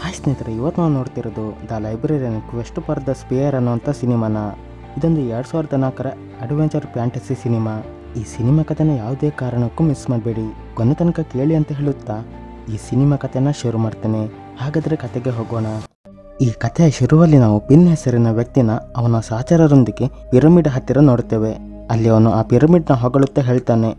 Hi ಸ್ನೇಹಿತರೆ, ಇವತ್ತು ನಾವು ನೋಡ್ತಿರೋದು the librarian quest for the spear ಅನ್ನೋಂಥ ಸಿನಿಮಾನ. ಇದೊಂದು 2004ರ ಅಡ್ವೆಂಚರ್ ಫ್ಯಾಂಟಸಿ ಸಿನಿಮಾ. ಈ ಸಿನಿಮಾ ಕಥೆನ ಯಾವುದೇ ಕಾರಣಕ್ಕೂ ಮಿಸ್ ಮಾಡಬೇಡಿ, ಕೊನೆ ತನಕ ಕೇಳಿ ಅಂತ ಹೇಳುತ್ತಾ ಈ ಸಿನಿಮಾ ಕಥೆನ ಶುರು ಮಾಡ್ತೇನೆ. ಹಾಗಾದರೆ ಕತೆಗೆ ಹೋಗೋಣ. ಈ ಕಥೆಯ ಶುರುವಲ್ಲಿ ನಾವು ಪಿನ್ ಹೆಸರಿನ ವ್ಯಕ್ತಿನ ಅವನ ಸಹಚರರೊಂದಿಗೆ ಪಿರಮಿಡ್ ಹತ್ತಿರ ನೋಡುತ್ತೇವೆ. ಅಲ್ಲಿ ಅವನು ಆ ಪಿರಮಿಡ್ನ ಹೊಗಳುತ್ತಾ ಹೇಳ್ತಾನೆ,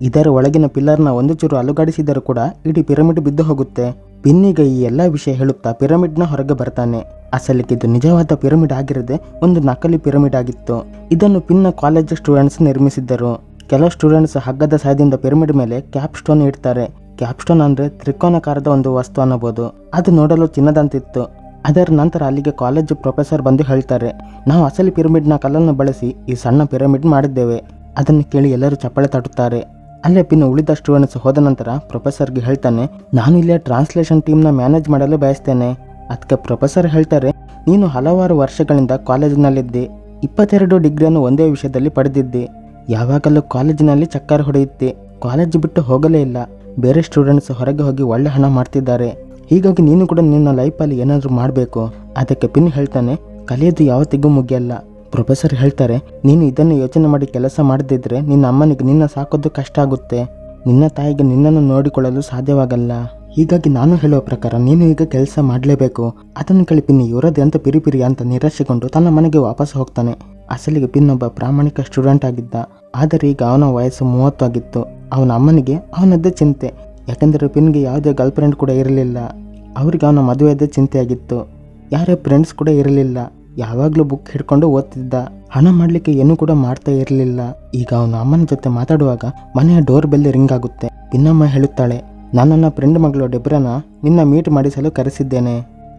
ಇದರ ಒಳಗಿನ ಪಿಲ್ಲರ್ನ ಒಂದು ಚೂರು ಅಲುಗಾಡಿಸಿದರೂ ಕೂಡ ಇಡೀ ಪಿರಮಿಡ್ ಬಿದ್ದು ಹೋಗುತ್ತೆ. ಪಿನ್ನಿಗೆ ಈ ಎಲ್ಲ ವಿಷಯ ಹೇಳುತ್ತಾ ಪಿರಮಿಡ್ನ ಹೊರಗೆ ಬರ್ತಾನೆ. ಅಸಲಿಗೆ ಇದು ನಿಜವಾದ ಪಿರಮಿಡ್ ಆಗಿರದೆ ಒಂದು ನಕಲಿ ಪಿರಮಿಡ್ ಆಗಿತ್ತು. ಇದನ್ನು ಪಿನ್ನ ಕಾಲೇಜ್ ಸ್ಟೂಡೆಂಟ್ಸ್ ನಿರ್ಮಿಸಿದ್ದರು. ಕೆಲವು ಸ್ಟೂಡೆಂಟ್ಸ್ ಹಗ್ಗದ ಸಹಾಯದಿಂದ ಪಿರಮಿಡ್ ಮೇಲೆ ಕ್ಯಾಪ್ ಸ್ಟೋನ್ ಇಡ್ತಾರೆ. ಕ್ಯಾಪ್ ಸ್ಟೋನ್ ಅಂದ್ರೆ ತ್ರಿಕೋನಾಕಾರದ ಒಂದು ವಸ್ತು ಅನ್ನಬಹುದು. ಅದು ನೋಡಲು ಚಿನ್ನದಂತಿತ್ತು. ಅದರ ನಂತರ ಅಲ್ಲಿಗೆ ಕಾಲೇಜ್ ಪ್ರೊಫೆಸರ್ ಬಂದು ಹೇಳ್ತಾರೆ, ನಾವು ಅಸಲಿ ಪಿರಮಿಡ್ನ ಕಲ್ಲನ್ನು ಬಳಸಿ ಈ ಸಣ್ಣ ಪಿರಮಿಡ್ ಮಾಡಿದ್ದೇವೆ. ಅದನ್ನು ಕೇಳಿ ಎಲ್ಲರೂ ಚಪ್ಪಾಳೆ ತಟ್ಟುತ್ತಾರೆ. ಅಲ್ಲೇ ಪಿನ್ ಉಳಿದ ಸ್ಟೂಡೆಂಟ್ಸ್ ಹೋದ ನಂತರ ಪ್ರೊಫೆಸರ್ಗೆ ಹೇಳ್ತಾನೆ, ನಾನು ಇಲ್ಲೇ ಟ್ರಾನ್ಸ್ಲೇಷನ್ ಟೀಮ್ನ ಮ್ಯಾನೇಜ್ ಮಾಡಲು ಬಯಸ್ತೇನೆ. ಅದಕ್ಕೆ ಪ್ರೊಫೆಸರ್ ಹೇಳ್ತಾರೆ, ನೀನು ಹಲವಾರು ವರ್ಷಗಳಿಂದ ಕಾಲೇಜಿನಲ್ಲಿದ್ದೆ, 22 ಡಿಗ್ರಿಯನ್ನು ಒಂದೇ ವಿಷಯದಲ್ಲಿ ಪಡೆದಿದ್ದೆ. ಯಾವಾಗಲೂ ಕಾಲೇಜಿನಲ್ಲಿ ಚಕ್ಕರ್ ಹೊಡೆಯುತ್ತೆ. ಕಾಲೇಜ್ ಬಿಟ್ಟು ಹೋಗಲೇ ಇಲ್ಲ. ಬೇರೆ ಸ್ಟೂಡೆಂಟ್ಸ್ ಹೊರಗೆ ಹೋಗಿ ಒಳ್ಳೆ ಹಣ ಮಾಡ್ತಿದ್ದಾರೆ. ಹೀಗಾಗಿ ನೀನು ಕೂಡ ನಿನ್ನ ಲೈಫಲ್ಲಿ ಏನಾದರೂ ಮಾಡಬೇಕು. ಅದಕ್ಕೆ ಪಿನ್ ಹೇಳ್ತಾನೆ, ಕಲಿಯೋದು ಯಾವತ್ತಿಗೂ ಮುಗಿಯಲ್ಲ. ಪ್ರೊಫೆಸರ್ ಹೇಳ್ತಾರೆ, ನೀನು ಇದನ್ನು ಯೋಚನೆ ಮಾಡಿ ಕೆಲಸ ಮಾಡದಿದ್ರೆ ನಿನ್ನ ಅಮ್ಮನಿಗೆ ನಿನ್ನ ಸಾಕೋದು ಕಷ್ಟ ಆಗುತ್ತೆ. ನಿನ್ನ ತಾಯಿಗೆ ನಿನ್ನನ್ನು ನೋಡಿಕೊಳ್ಳಲು ಸಾಧ್ಯವಾಗಲ್ಲ. ಹೀಗಾಗಿ ನಾನು ಹೇಳುವ ಪ್ರಕಾರ ನೀನು ಈಗ ಕೆಲಸ ಮಾಡಲೇಬೇಕು. ಅದನ್ನು ಕೇಳಿ ಪಿನ್ ಇವರದೇ ಅಂತ ಪಿರಿ ಅಂತ ನಿರಾಶೆಗೊಂಡು ತನ್ನ ಮನೆಗೆ ವಾಪಸ್ ಹೋಗ್ತಾನೆ. ಅಸಲಿಗೆ ಪಿನ್ ಒಬ್ಬ ಪ್ರಾಮಾಣಿಕ ಸ್ಟೂಡೆಂಟ್ ಆಗಿದ್ದ. ಆದರೆ ಈಗ ಅವನ ವಯಸ್ಸು 30 ಆಗಿತ್ತು. ಅವನ ಅಮ್ಮನಿಗೆ ಅವನದ್ದೇ ಚಿಂತೆ. ಯಾಕೆಂದರೆ ಪಿನ್ಗೆ ಯಾವುದೇ ಗರ್ಲ್ ಫ್ರೆಂಡ್ ಕೂಡ ಇರಲಿಲ್ಲ. ಅವರಿಗೆ ಅವನ ಮದುವೆಯದ್ದೇ ಚಿಂತೆಯಾಗಿತ್ತು. ಯಾರೇ ಫ್ರೆಂಡ್ಸ್ ಕೂಡ ಇರಲಿಲ್ಲ. ಯಾವಾಗಲೂ ಬುಕ್ ಹಿಡ್ಕೊಂಡು ಓದ್ತಿದ್ದ. ಹಣ ಮಾಡಲಿಕ್ಕೆ ಏನೂ ಕೂಡ ಮಾಡ್ತಾ ಇರಲಿಲ್ಲ. ಈಗ ಅವನ ಅಮ್ಮನ ಜೊತೆ ಮಾತಾಡುವಾಗ ಮನೆಯ ಡೋರ್ ಬೆಲ್ ರಿಂಗ್ ಆಗುತ್ತೆ. ಪಿನ್ನಮ್ಮ ಹೇಳುತ್ತಾಳೆ, ನಾನು ನನ್ನ ಫ್ರೆಂಡ್ ಮಗಳು ಡೆಬ್ರಾನ ನಿನ್ನ ಮೀಟ್ ಮಾಡಿಸಲು ಕರೆಸಿದ್ದೇನೆ.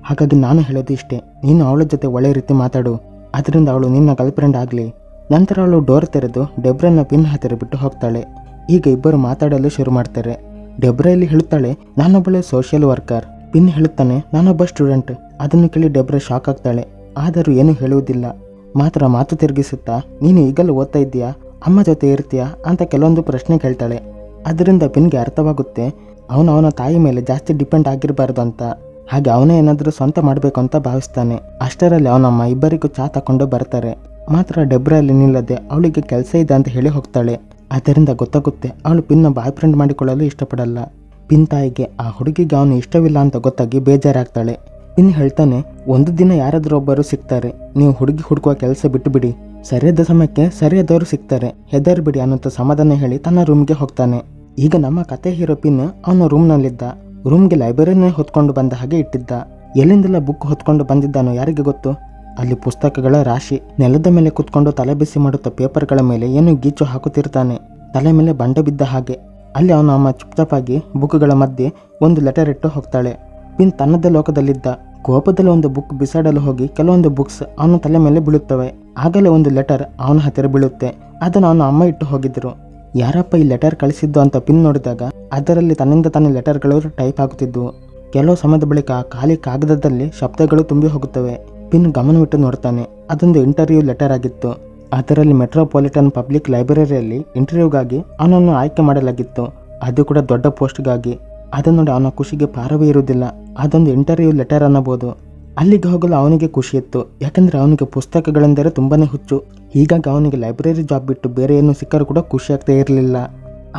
ಹಾಗಾಗಿ ನಾನು ಹೇಳೋದು ಇಷ್ಟೇ, ನೀನು ಅವಳ ಜೊತೆ ಒಳ್ಳೆ ರೀತಿ ಮಾತಾಡು. ಅದರಿಂದ ಅವಳು ನಿನ್ನ ಗರ್ಲ್ ಫ್ರೆಂಡ್ ಆಗಲಿ. ನಂತರ ಅವಳು ಡೋರ್ ತೆರೆದು ಡೆಬ್ರಾನ ಪಿನ್ ಹತ್ತಿರ ಬಿಟ್ಟು ಹೋಗ್ತಾಳೆ. ಈಗ ಇಬ್ಬರು ಮಾತಾಡಲು ಶುರು ಮಾಡ್ತಾರೆ. ಡೆಬ್ರಾ ಇಲ್ಲಿ ಹೇಳುತ್ತಾಳೆ, ನಾನೊಬ್ಬಳೆ ಸೋಷಿಯಲ್ ವರ್ಕರ್. ಪಿನ್ ಹೇಳುತ್ತಾನೆ, ನಾನೊಬ್ಬ ಸ್ಟೂಡೆಂಟ್. ಅದನ್ನು ಕೇಳಿ ಡೆಬ್ರಾ ಶಾಕ್ ಆಗ್ತಾಳೆ. ಆದರೂ ಏನೂ ಹೇಳುವುದಿಲ್ಲ. ಮಾತ್ರ ಮಾತು ತಿರುಗಿಸುತ್ತಾ, ನೀನು ಈಗಲೂ ಓದ್ತಾ ಇದ್ದೀಯಾ, ಅಮ್ಮ ಜೊತೆ ಇರ್ತೀಯಾ ಅಂತ ಕೆಲವೊಂದು ಪ್ರಶ್ನೆ ಕೇಳ್ತಾಳೆ. ಅದರಿಂದ ಪಿನ್ಗೆ ಅರ್ಥವಾಗುತ್ತೆ, ಅವನ ತಾಯಿ ಮೇಲೆ ಜಾಸ್ತಿ ಡಿಪೆಂಡ್ ಆಗಿರಬಾರ್ದು ಅಂತ. ಹಾಗೆ ಅವನೇ ಏನಾದರೂ ಸ್ವಂತ ಮಾಡಬೇಕು ಅಂತ ಭಾವಿಸ್ತಾನೆ. ಅಷ್ಟರಲ್ಲಿ ಅವನಮ್ಮ ಇಬ್ಬರಿಗೂ ಚಾ ತಗೊಂಡು ಬರ್ತಾರೆ. ಮಾತ್ರ ಡೆಬ್ರಾ ಅಲ್ಲಿ ನಿಲ್ಲದೆ ಅವಳಿಗೆ ಕೆಲಸ ಇದೆ ಅಂತ ಹೇಳಿ ಹೋಗ್ತಾಳೆ. ಅದರಿಂದ ಗೊತ್ತಾಗುತ್ತೆ ಅವಳು ಪಿನ್ನ ಬಾಯ್ ಫ್ರೆಂಡ್ ಮಾಡಿಕೊಳ್ಳಲು ಇಷ್ಟಪಡಲ್ಲ. ಪಿನ್ ತಾಯಿಗೆ ಆ ಹುಡುಗಿಗೆ ಅವನು ಇಷ್ಟವಿಲ್ಲ ಅಂತ ಗೊತ್ತಾಗಿ ಬೇಜಾರಾಗ್ತಾಳೆ. ಪಿನ್ ಹೇಳ್ತಾನೆ, ಒಂದು ದಿನ ಯಾರಾದರೂ ಒಬ್ಬರು ಸಿಗ್ತಾರೆ. ನೀವು ಹುಡುಗಿ ಹುಡುಕುವ ಕೆಲಸ ಬಿಟ್ಟು ಬಿಡಿ. ಸರಿಯಾದ ಸಮಯಕ್ಕೆ ಸರಿಯಾದವರು ಸಿಗ್ತಾರೆ, ಹೆದರ್ಬಿಡಿ ಅನ್ನೋಂಥ ಸಮಾಧಾನ ಹೇಳಿ ತನ್ನ ರೂಮ್ಗೆ ಹೋಗ್ತಾನೆ. ಈಗ ನಮ್ಮ ಕತೆ ಹೀರೋ ಪಿನ್ ಅವನ ರೂಮ್ನಲ್ಲಿದ್ದ. ರೂಮ್ಗೆ ಲೈಬ್ರರಿನೇ ಹೊತ್ಕೊಂಡು ಬಂದ ಹಾಗೆ ಇಟ್ಟಿದ್ದ. ಎಲ್ಲಿಂದೆಲ್ಲ ಬುಕ್ ಹೊತ್ಕೊಂಡು ಬಂದಿದ್ದಾನೋ ಯಾರಿಗೆ ಗೊತ್ತು. ಅಲ್ಲಿ ಪುಸ್ತಕಗಳ ರಾಶಿ. ನೆಲದ ಮೇಲೆ ಕುತ್ಕೊಂಡು ತಲೆ ಬಿಸಿ ಮಾಡುತ್ತಾ ಪೇಪರ್ಗಳ ಮೇಲೆ ಏನೋ ಗೀಚು ಹಾಕುತ್ತಿರ್ತಾನೆ. ತಲೆ ಮೇಲೆ ಬಂಡ ಬಿದ್ದ ಹಾಗೆ. ಅಲ್ಲಿ ಅವನ ಅಮ್ಮ ಚುಪ್ಚಾಪಾಗಿ ಬುಕ್ಗಳ ಮಧ್ಯೆ ಒಂದು ಲೆಟರ್ ಇಟ್ಟು ಹೋಗ್ತಾಳೆ. ಪಿನ್ ತನ್ನದೇ ಲೋಕದಲ್ಲಿದ್ದ. ಕೋಪದಲ್ಲಿ ಒಂದು ಬುಕ್ ಬಿಸಾಡಲು ಹೋಗಿ ಕೆಲವೊಂದು ಬುಕ್ಸ್ ಅವನ ತಲೆ ಮೇಲೆ ಬೀಳುತ್ತವೆ. ಆಗಲೇ ಒಂದು ಲೆಟರ್ ಅವನ ಹತ್ತಿರ ಬೀಳುತ್ತೆ. ಅದನ್ನು ಅವನ ಅಮ್ಮ ಇಟ್ಟು ಹೋಗಿದ್ರು. ಯಾರಪ್ಪ ಈ ಲೆಟರ್ ಕಳಿಸಿದ್ದು ಅಂತ ಪಿನ್ ನೋಡಿದಾಗ ಅದರಲ್ಲಿ ತನ್ನಿಂದ ತಾನೇ ಲೆಟರ್ಗಳು ಟೈಪ್ ಆಗುತ್ತಿದ್ವು. ಕೆಲವು ಸಮಯದ ಬಳಿಕ ಖಾಲಿ ಕಾಗದದಲ್ಲಿ ಶಬ್ದಗಳು ತುಂಬಿ ಹೋಗುತ್ತವೆ. ಪಿನ್ ಗಮನವಿಟ್ಟು ನೋಡ್ತಾನೆ. ಅದೊಂದು ಇಂಟರ್ವ್ಯೂ ಲೆಟರ್ ಆಗಿತ್ತು. ಅದರಲ್ಲಿ ಮೆಟ್ರೋಪಾಲಿಟನ್ ಪಬ್ಲಿಕ್ ಲೈಬ್ರರಿಯಲ್ಲಿ ಇಂಟರ್ವ್ಯೂಗಾಗಿ ಅವನನ್ನು ಆಯ್ಕೆ ಮಾಡಲಾಗಿತ್ತು. ಅದು ಕೂಡ ದೊಡ್ಡ ಪೋಸ್ಟ್ಗಾಗಿ. ಅದನ್ನು ನೋಡಿ ಅವನ ಖುಷಿಗೆ ಪಾರವೇ ಇರುವುದಿಲ್ಲ. ಅದೊಂದು ಇಂಟರ್ವ್ಯೂ ಲೆಟರ್ ಅನ್ನಬಹುದು. ಅಲ್ಲಿಗೆ ಹೋಗಲು ಅವನಿಗೆ ಖುಷಿ ಇತ್ತು. ಯಾಕಂದರೆ ಅವನಿಗೆ ಪುಸ್ತಕಗಳೆಂದರೆ ತುಂಬಾನೇ ಹುಚ್ಚು. ಹೀಗಾಗಿ ಅವನಿಗೆ ಲೈಬ್ರರಿ ಜಾಬ್ ಬಿಟ್ಟು ಬೇರೆ ಏನು ಸಿಕ್ಕರೂ ಕೂಡ ಖುಷಿ ಆಗ್ತಾ ಇರಲಿಲ್ಲ.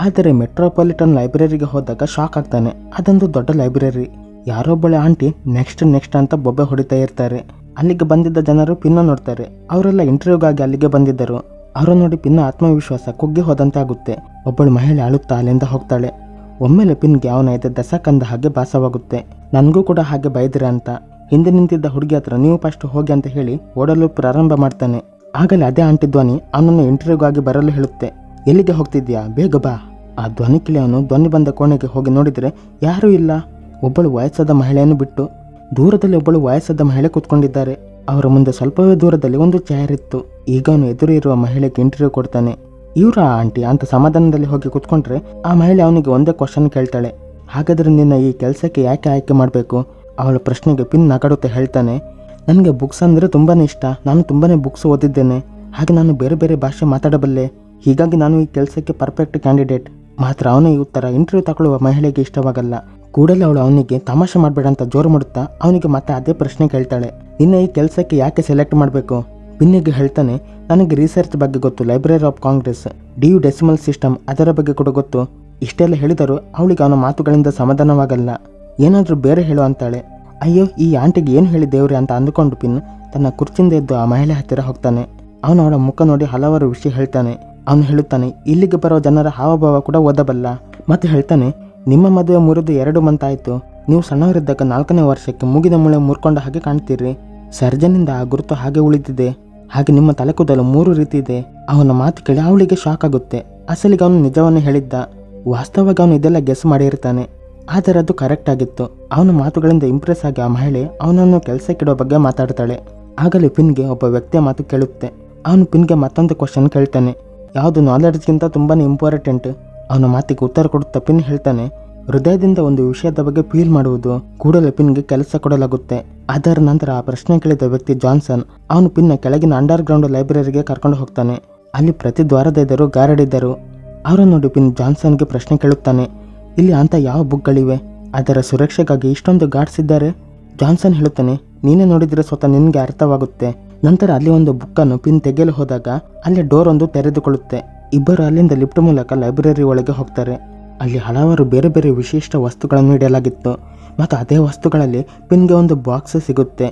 ಆದರೆ ಮೆಟ್ರೋಪಾಲಿಟನ್ ಲೈಬ್ರರಿಗೆ ಹೋದಾಗ ಶಾಕ್ ಆಗ್ತಾನೆ. ಅದೊಂದು ದೊಡ್ಡ ಲೈಬ್ರರಿ. ಯಾರೊಬ್ಬಳೆ ಆಂಟಿ ನೆಕ್ಸ್ಟ್ ಅಂತ ಬೊಬ್ಬೆ ಹೊಡಿತಾ ಇರ್ತಾರೆ. ಅಲ್ಲಿಗೆ ಬಂದಿದ್ದ ಜನರು ಪಿನ್ನ ನೋಡ್ತಾರೆ. ಅವರೆಲ್ಲ ಇಂಟರ್ವ್ಯೂಗಾಗಿ ಅಲ್ಲಿಗೆ ಬಂದಿದ್ದರು. ಅವರು ನೋಡಿ ಪಿನ್ನ ಆತ್ಮವಿಶ್ವಾಸ ಕುಗ್ಗಿ ಹೋದಂತೆ ಆಗುತ್ತೆ. ಒಬ್ಬಳು ಮಹಿಳೆ ಅಳುತ್ತಾ ಅಲ್ಲಿಂದ ಹೋಗ್ತಾಳೆ. ಒಮ್ಮೆಲೆ ಪಿನ್ಗೆ ಅವನ ಎದೆ ದಸಕಂದ ಹಾಗೆ ಭಾಸವಾಗುತ್ತೆ. ನನಗೂ ಕೂಡ ಹಾಗೆ ಬೈದ್ರೆ ಅಂತ. ಹಿಂದೆ ನಿಂತಿದ್ದ ಹುಡುಗಿ ಹತ್ರ ನೀವು ಫಸ್ಟ್ ಹೋಗಿ ಅಂತ ಹೇಳಿ ಓಡಲು ಪ್ರಾರಂಭ ಮಾಡ್ತಾನೆ. ಆಗಲೇ ಅದೇ ಆಂಟಿ ಧ್ವನಿ ಅವನನ್ನು ಇಂಟರ್ವ್ಯೂಗಾಗಿ ಬರಲು ಹೇಳುತ್ತೆ. ಎಲ್ಲಿಗೆ ಹೋಗ್ತಿದ್ಯಾ, ಬೇಗ ಬಾ. ಆ ಧ್ವನಿ ಕೇಳಿ ಅವನು ಧ್ವನಿ ಬಂದ ಕೋಣೆಗೆ ಹೋಗಿ ನೋಡಿದರೆ ಯಾರೂ ಇಲ್ಲ. ಒಬ್ಬಳು ವಯಸ್ಸಾದ ಮಹಿಳೆಯನ್ನು ಬಿಟ್ಟು ದೂರದಲ್ಲಿ ಒಬ್ಬಳು ವಯಸ್ಸಾದ ಮಹಿಳೆ ಕೂತ್ಕೊಂಡಿದ್ದಾರೆ. ಅವರ ಮುಂದೆ ಸ್ವಲ್ಪವೇ ದೂರದಲ್ಲಿ ಒಂದು ಚೇರ್ ಇತ್ತು. ಈಗ ಅವನು ಎದುರು ಇರುವ ಮಹಿಳೆಗೆ ಇಂಟರ್ವ್ಯೂ ಕೊಡ್ತಾನೆ. ಇವರ ಆಂಟಿ ಅಂತ ಸಮಾಧಾನದಲ್ಲಿ ಹೋಗಿ ಕೂತ್ಕೊಂಡ್ರೆ ಆ ಮಹಿಳೆ ಅವನಿಗೆ ಒಂದೇ ಕ್ವಶನ್ ಕೇಳ್ತಾಳೆ, ಹಾಗಾದರೆ ನಿನ್ನ ಈ ಕೆಲಸಕ್ಕೆ ಯಾಕೆ ಆಯ್ಕೆ ಮಾಡಬೇಕು? ಅವಳ ಪ್ರಶ್ನೆಗೆ ಪಿನ್ ನಗಾಡುತ್ತಾ ಹೇಳ್ತಾನೆ, ನನಗೆ ಬುಕ್ಸ್ ಅಂದರೆ ತುಂಬಾ ಇಷ್ಟ. ನಾನು ತುಂಬಾ ಬುಕ್ಸ್ ಓದಿದ್ದೇನೆ. ಹಾಗೆ ನಾನು ಬೇರೆ ಬೇರೆ ಭಾಷೆ ಮಾತಾಡಬಲ್ಲೆ. ಹೀಗಾಗಿ ನಾನು ಈ ಕೆಲಸಕ್ಕೆ ಪರ್ಫೆಕ್ಟ್ ಕ್ಯಾಂಡಿಡೇಟ್. ಮಾತ್ರ ಅವನ ಈ ಉತ್ತರ ಇಂಟರ್ವ್ಯೂ ತಗೊಳ್ಳುವ ಮಹಿಳೆಗೆ ಇಷ್ಟವಾಗಲ್ಲ. ಕೂಡಲೇ ಅವಳು ಅವನಿಗೆ ತಮಾಷೆ ಮಾಡಬೇಡ ಅಂತ ಜೋರು ಮಾಡುತ್ತಾ ಅವನಿಗೆ ಮತ್ತೆ ಅದೇ ಪ್ರಶ್ನೆ ಕೇಳ್ತಾಳೆ, ನಿನ್ನ ಈ ಕೆಲಸಕ್ಕೆ ಯಾಕೆ ಸೆಲೆಕ್ಟ್ ಮಾಡಬೇಕು? ಪಿನ್ನಿಗೆ ಹೇಳ್ತಾನೆ, ನನಗೆ ರಿಸರ್ಚ್ ಬಗ್ಗೆ ಗೊತ್ತು, library of Congress, Dewey decimal system ಅದರ ಬಗ್ಗೆ ಕೂಡ ಗೊತ್ತು. ಇಷ್ಟೆಲ್ಲ ಹೇಳಿದರೂ ಅವಳಿಗೆ ಅವನ ಮಾತುಗಳಿಂದ ಸಮಾಧಾನವಾಗಲ್ಲ. ಏನಾದರೂ ಬೇರೆ ಹೇಳು ಅಂತಾಳೆ. ಅಯ್ಯೋ ಈ ಆಂಟಿಗೆ ಏನು ಹೇಳಿ ದೇವ್ರೆ ಅಂತ ಅಂದುಕೊಂಡು ಪಿನ್ ತನ್ನ ಕುರ್ಚಿಯಿಂದ ಎದ್ದು ಆ ಮಹಿಳೆ ಹತ್ತಿರ ಹೋಗ್ತಾನೆ. ಅವನು ಅವಳ ಮುಖ ನೋಡಿ ಹಲವಾರು ವಿಷಯ ಹೇಳ್ತಾನೆ. ಅವನು ಹೇಳುತ್ತಾನೆ, ಇಲ್ಲಿಗೆ ಬರೋ ಜನರ ಹಾವಭಾವ ಕೂಡ ಓದಬಲ್ಲ. ಮತ್ತೆ ಹೇಳ್ತಾನೆ, ನಿಮ್ಮ ಮದುವೆ ಮುರಿದು 2 ಮಂತ್ ಆಯಿತು. ನೀವು ಸಣ್ಣವರಿದ್ದಾಗ 4ನೇ ವರ್ಷಕ್ಕೆ ಮೂಗಿನ ಮೂಳೆ ಮುರ್ಕೊಂಡ ಹಾಗೆ ಕಾಣ್ತೀರಿ. ಸರ್ಜನಿಂದ ಆ ಗುರುತು ಹಾಗೆ ಉಳಿದಿದೆ. ಹಾಗೆ ನಿಮ್ಮ ತಲೆ ಕೂದಲು 3 ರೀತಿ ಇದೆ. ಅವನ ಮಾತು ಕೇಳಿ ಅವಳಿಗೆ ಶಾಕ್ ಆಗುತ್ತೆ. ಅಸಲಿಗೆ ಅವನು ನಿಜವನ್ನು ಹೇಳಿದ್ದ. ವಾಸ್ತವವಾಗಿ ಅವನು ಇದೆಲ್ಲ ಗೆಸ್ ಮಾಡಿರ್ತಾನೆ. ಆದರೆ ಅದು ಕರೆಕ್ಟ್ ಆಗಿತ್ತು. ಅವನ ಮಾತುಗಳಿಂದ ಇಂಪ್ರೆಸ್ ಆಗಿ ಆ ಮಹಿಳೆ ಅವನನ್ನು ಕೆಲಸಕ್ಕಿಡೋ ಬಗ್ಗೆ ಮಾತಾಡ್ತಾಳೆ. ಆಗಲೇ ಪಿನ್ಗೆ ಒಬ್ಬ ವ್ಯಕ್ತಿಯ ಮಾತು ಕೇಳುತ್ತೆ. ಅವನು ಪಿನ್ಗೆ ಮತ್ತೊಂದು ಕ್ವಶನ್ ಕೇಳ್ತಾನೆ, ಯಾವುದು ನಾಲೆಡ್ಜ್ಗಿಂತ ತುಂಬಾ ಇಂಪಾರ್ಟೆಂಟ್. ಅವನ ಮಾತಿಗೆ ಉತ್ತರ ಕೊಡುತ್ತಾ ಪಿನ್ ಹೇಳ್ತಾನೆ, ಹೃದಯದಿಂದ ಒಂದು ವಿಷಯದ ಬಗ್ಗೆ ಫೀಲ್ ಮಾಡುವುದು. ಕೂಡಲೇ ಪಿನ್ಗೆ ಕೆಲಸ ಕೊಡಲಾಗುತ್ತೆ. ಅದರ ನಂತರ ಆ ಪ್ರಶ್ನೆ ಕೇಳಿದ ವ್ಯಕ್ತಿ ಜಾನ್ಸನ್. ಅವನು ಪಿನ್ನ ಕೆಳಗಿನ ಅಂಡರ್ ಗ್ರೌಂಡ್ ಲೈಬ್ರರಿಗೆ ಕರ್ಕೊಂಡು ಹೋಗ್ತಾನೆ. ಅಲ್ಲಿ ಪ್ರತಿ ದ್ವಾರದ ಎದುರು ಗಾರ್ಡ್ ಇದ್ದರು. ಅವರನ್ನು ನೋಡಿ ಪಿನ್ ಜಾನ್ಸನ್ಗೆ ಪ್ರಶ್ನೆ ಕೇಳುತ್ತಾನೆ, ಇಲ್ಲಿ ಅಂತ ಯಾವ ಬುಕ್ಗಳಿವೆ? ಅದರ ಸುರಕ್ಷೆಗಾಗಿ ಇಷ್ಟೊಂದು ಗಾರ್ಡ್ಸ್ ಇದ್ದಾರೆ? ಜಾನ್ಸನ್ ಹೇಳುತ್ತಾನೆ, ನೀನೇ ನೋಡಿದರೆ ಸ್ವತಃ ನಿನಗೆ ಅರ್ಥವಾಗುತ್ತೆ. ನಂತರ ಅಲ್ಲಿ ಒಂದು ಬುಕ್ಕನ್ನು ಪಿನ್ ತೆಗೆಯಲು ಹೋದಾಗ ಅಲ್ಲಿ ಡೋರ್ ಒಂದು ತೆರೆದುಕೊಳ್ಳುತ್ತೆ. ಇಬ್ಬರು ಅಲ್ಲಿಂದ ಲಿಫ್ಟ್ ಮೂಲಕ ಲೈಬ್ರರಿ ಒಳಗೆ ಹೋಗ್ತಾರೆ. ಅಲ್ಲಿ ಹಲವಾರು ಬೇರೆ ಬೇರೆ ವಿಶಿಷ್ಟ ವಸ್ತುಗಳನ್ನು ಇಡಲಾಗಿತ್ತು. ಮತ್ತು ಅದೇ ವಸ್ತುಗಳಲ್ಲಿ ಪಿನ್ಗೆ ಒಂದು ಬಾಕ್ಸ್ ಸಿಗುತ್ತೆ.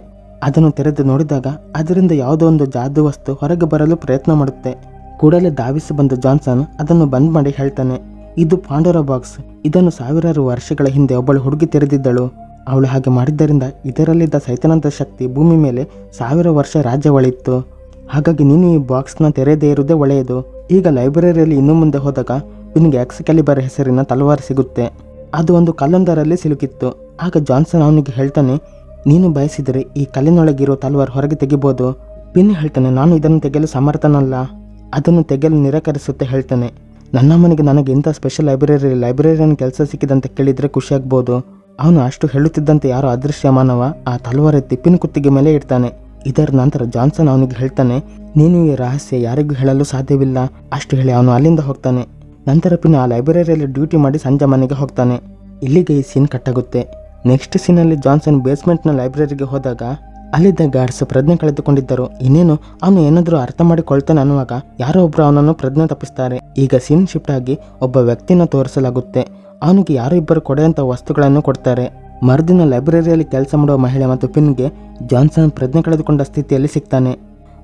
ಅದನ್ನು ತೆರೆದು ನೋಡಿದಾಗ ಅದರಿಂದ ಯಾವುದೋ ಒಂದು ಜಾದೂ ವಸ್ತು ಹೊರಗೆ ಬರಲು ಪ್ರಯತ್ನ ಮಾಡುತ್ತೆ. ಕೂಡಲೇ ಧಾವಿಸಿ ಬಂದ ಜಾನ್ಸನ್ ಅದನ್ನು ಬಂದ್ ಮಾಡಿ ಹೇಳ್ತಾನೆ, ಇದು ಪಾಂಡೋರ ಬಾಕ್ಸ್. ಇದನ್ನು ಸಾವಿರಾರು ವರ್ಷಗಳ ಹಿಂದೆ ಒಬ್ಬಳು ಹುಡುಗಿ ತೆರೆದಿದ್ದಳು. ಅವಳು ಹಾಗೆ ಮಾಡಿದ್ದರಿಂದ ಇದರಲ್ಲಿದ್ದ ಸೈತಾನದ ಶಕ್ತಿ ಭೂಮಿ ಮೇಲೆ 1000 ವರ್ಷ ರಾಜ್ಯವಳಿತ್ತು. ಹಾಗಾಗಿ ನೀನು ಈ ಬಾಕ್ಸ್ನ ತೆರೆಯದೇ ಇರುವುದೇ ಒಳ್ಳೆಯದು. ಈಗ ಲೈಬ್ರರಿಯಲ್ಲಿ ಇನ್ನು ಮುಂದೆ ಹೋದಾಗ ಪಿನ್ಗೆ ಎಕ್ಸ್ಕ್ಯಾಲಿಬರ್ ಹೆಸರಿನ ತಲವಾರು ಸಿಗುತ್ತೆ. ಅದು ಒಂದು ಕಲ್ಲೊಂದರಲ್ಲಿ ಸಿಲುಕಿತ್ತು. ಆಗ ಜಾನ್ಸನ್ ಅವನಿಗೆ ಹೇಳ್ತಾನೆ, ನೀನು ಬಯಸಿದರೆ ಈ ಕಲ್ಲಿನೊಳಗಿರೋ ತಲವಾರು ಹೊರಗೆ ತೆಗಿಬೋದು. ಪಿನ್ ಹೇಳ್ತಾನೆ, ನಾನು ಇದನ್ನು ತೆಗೆಯಲು ಸಮರ್ಥನಲ್ಲ. ಅದನ್ನು ತೆಗೆಯಲು ನಿರಾಕರಿಸುತ್ತೆ. ಹೇಳ್ತಾನೆ, ನನ್ನ ಮನೆಗೆ ನನಗೆ ಇಂಥ ಸ್ಪೆಷಲ್ ಲೈಬ್ರರಿಯನ್ ಕೆಲಸ ಸಿಕ್ಕಿದಂತೆ ಕೇಳಿದರೆ ಖುಷಿಯಾಗ್ಬೋದು. ಅವನು ಅಷ್ಟು ಹೇಳುತ್ತಿದ್ದಂತೆ ಯಾರೋ ಅದೃಶ್ಯ ಮಾನವ ಆ ತಲವಾರೆತ್ತಿ ಪಿನ್ ಕುತ್ತಿಗೆ ಮೇಲೆ ಇಡ್ತಾನೆ. ಇದರ ನಂತರ ಜಾನ್ಸನ್ ಅವನಿಗೆ ಹೇಳ್ತಾನೆ, ನೀನು ಈ ರಹಸ್ಯ ಯಾರಿಗೂ ಹೇಳಲು ಸಾಧ್ಯವಿಲ್ಲ. ಅಷ್ಟು ಹೇಳಿ ಅವನು ಅಲ್ಲಿಂದ ಹೋಗ್ತಾನೆ. ನಂತರ ಪಿನ್ ಆ ಲೈಬ್ರರಿಯಲ್ಲಿ ಡ್ಯೂಟಿ ಮಾಡಿ ಸಂಜೆ ಮನೆಗೆ ಹೋಗ್ತಾನೆ. ಇಲ್ಲಿಗೆ ಈ ಸೀನ್ ಕಟ್ಟಾಗುತ್ತೆ. ನೆಕ್ಸ್ಟ್ ಸೀನಲ್ಲಿ ಜಾನ್ಸನ್ ಬೇಸ್ಮೆಂಟ್ನ ಲೈಬ್ರರಿಗೆ ಹೋದಾಗ ಅಲ್ಲಿದ್ದ ಗಾರ್ಡ್ಸ್ ಪ್ರಜ್ಞೆ ಕಳೆದುಕೊಂಡಿದ್ದರು. ಇನ್ನೇನು ಅವನು ಏನಾದರೂ ಅರ್ಥ ಮಾಡಿಕೊಳ್ತಾನೆ ಅನ್ನುವಾಗ ಯಾರೋ ಒಬ್ರು ಅವನನ್ನು ಪ್ರಜ್ಞೆ ತಪ್ಪಿಸ್ತಾರೆ. ಈಗ ಸೀನ್ ಶಿಫ್ಟ್ ಆಗಿ ಒಬ್ಬ ವ್ಯಕ್ತಿನ ತೋರಿಸಲಾಗುತ್ತೆ. ಅವನಿಗೆ ಯಾರೋ ಇಬ್ಬರು ಕೊಡೆಯಂಥ ವಸ್ತುಗಳನ್ನು ಕೊಡ್ತಾರೆ. ಮರುದಿನ ಲೈಬ್ರರಿಯಲ್ಲಿ ಕೆಲಸ ಮಾಡುವ ಮಹಿಳೆ ಮತ್ತು ಪಿನ್ಗೆ ಜಾನ್ಸನ್ ಪ್ರಜ್ಞೆ ಕಳೆದುಕೊಂಡ ಸ್ಥಿತಿಯಲ್ಲಿ ಸಿಗ್ತಾನೆ.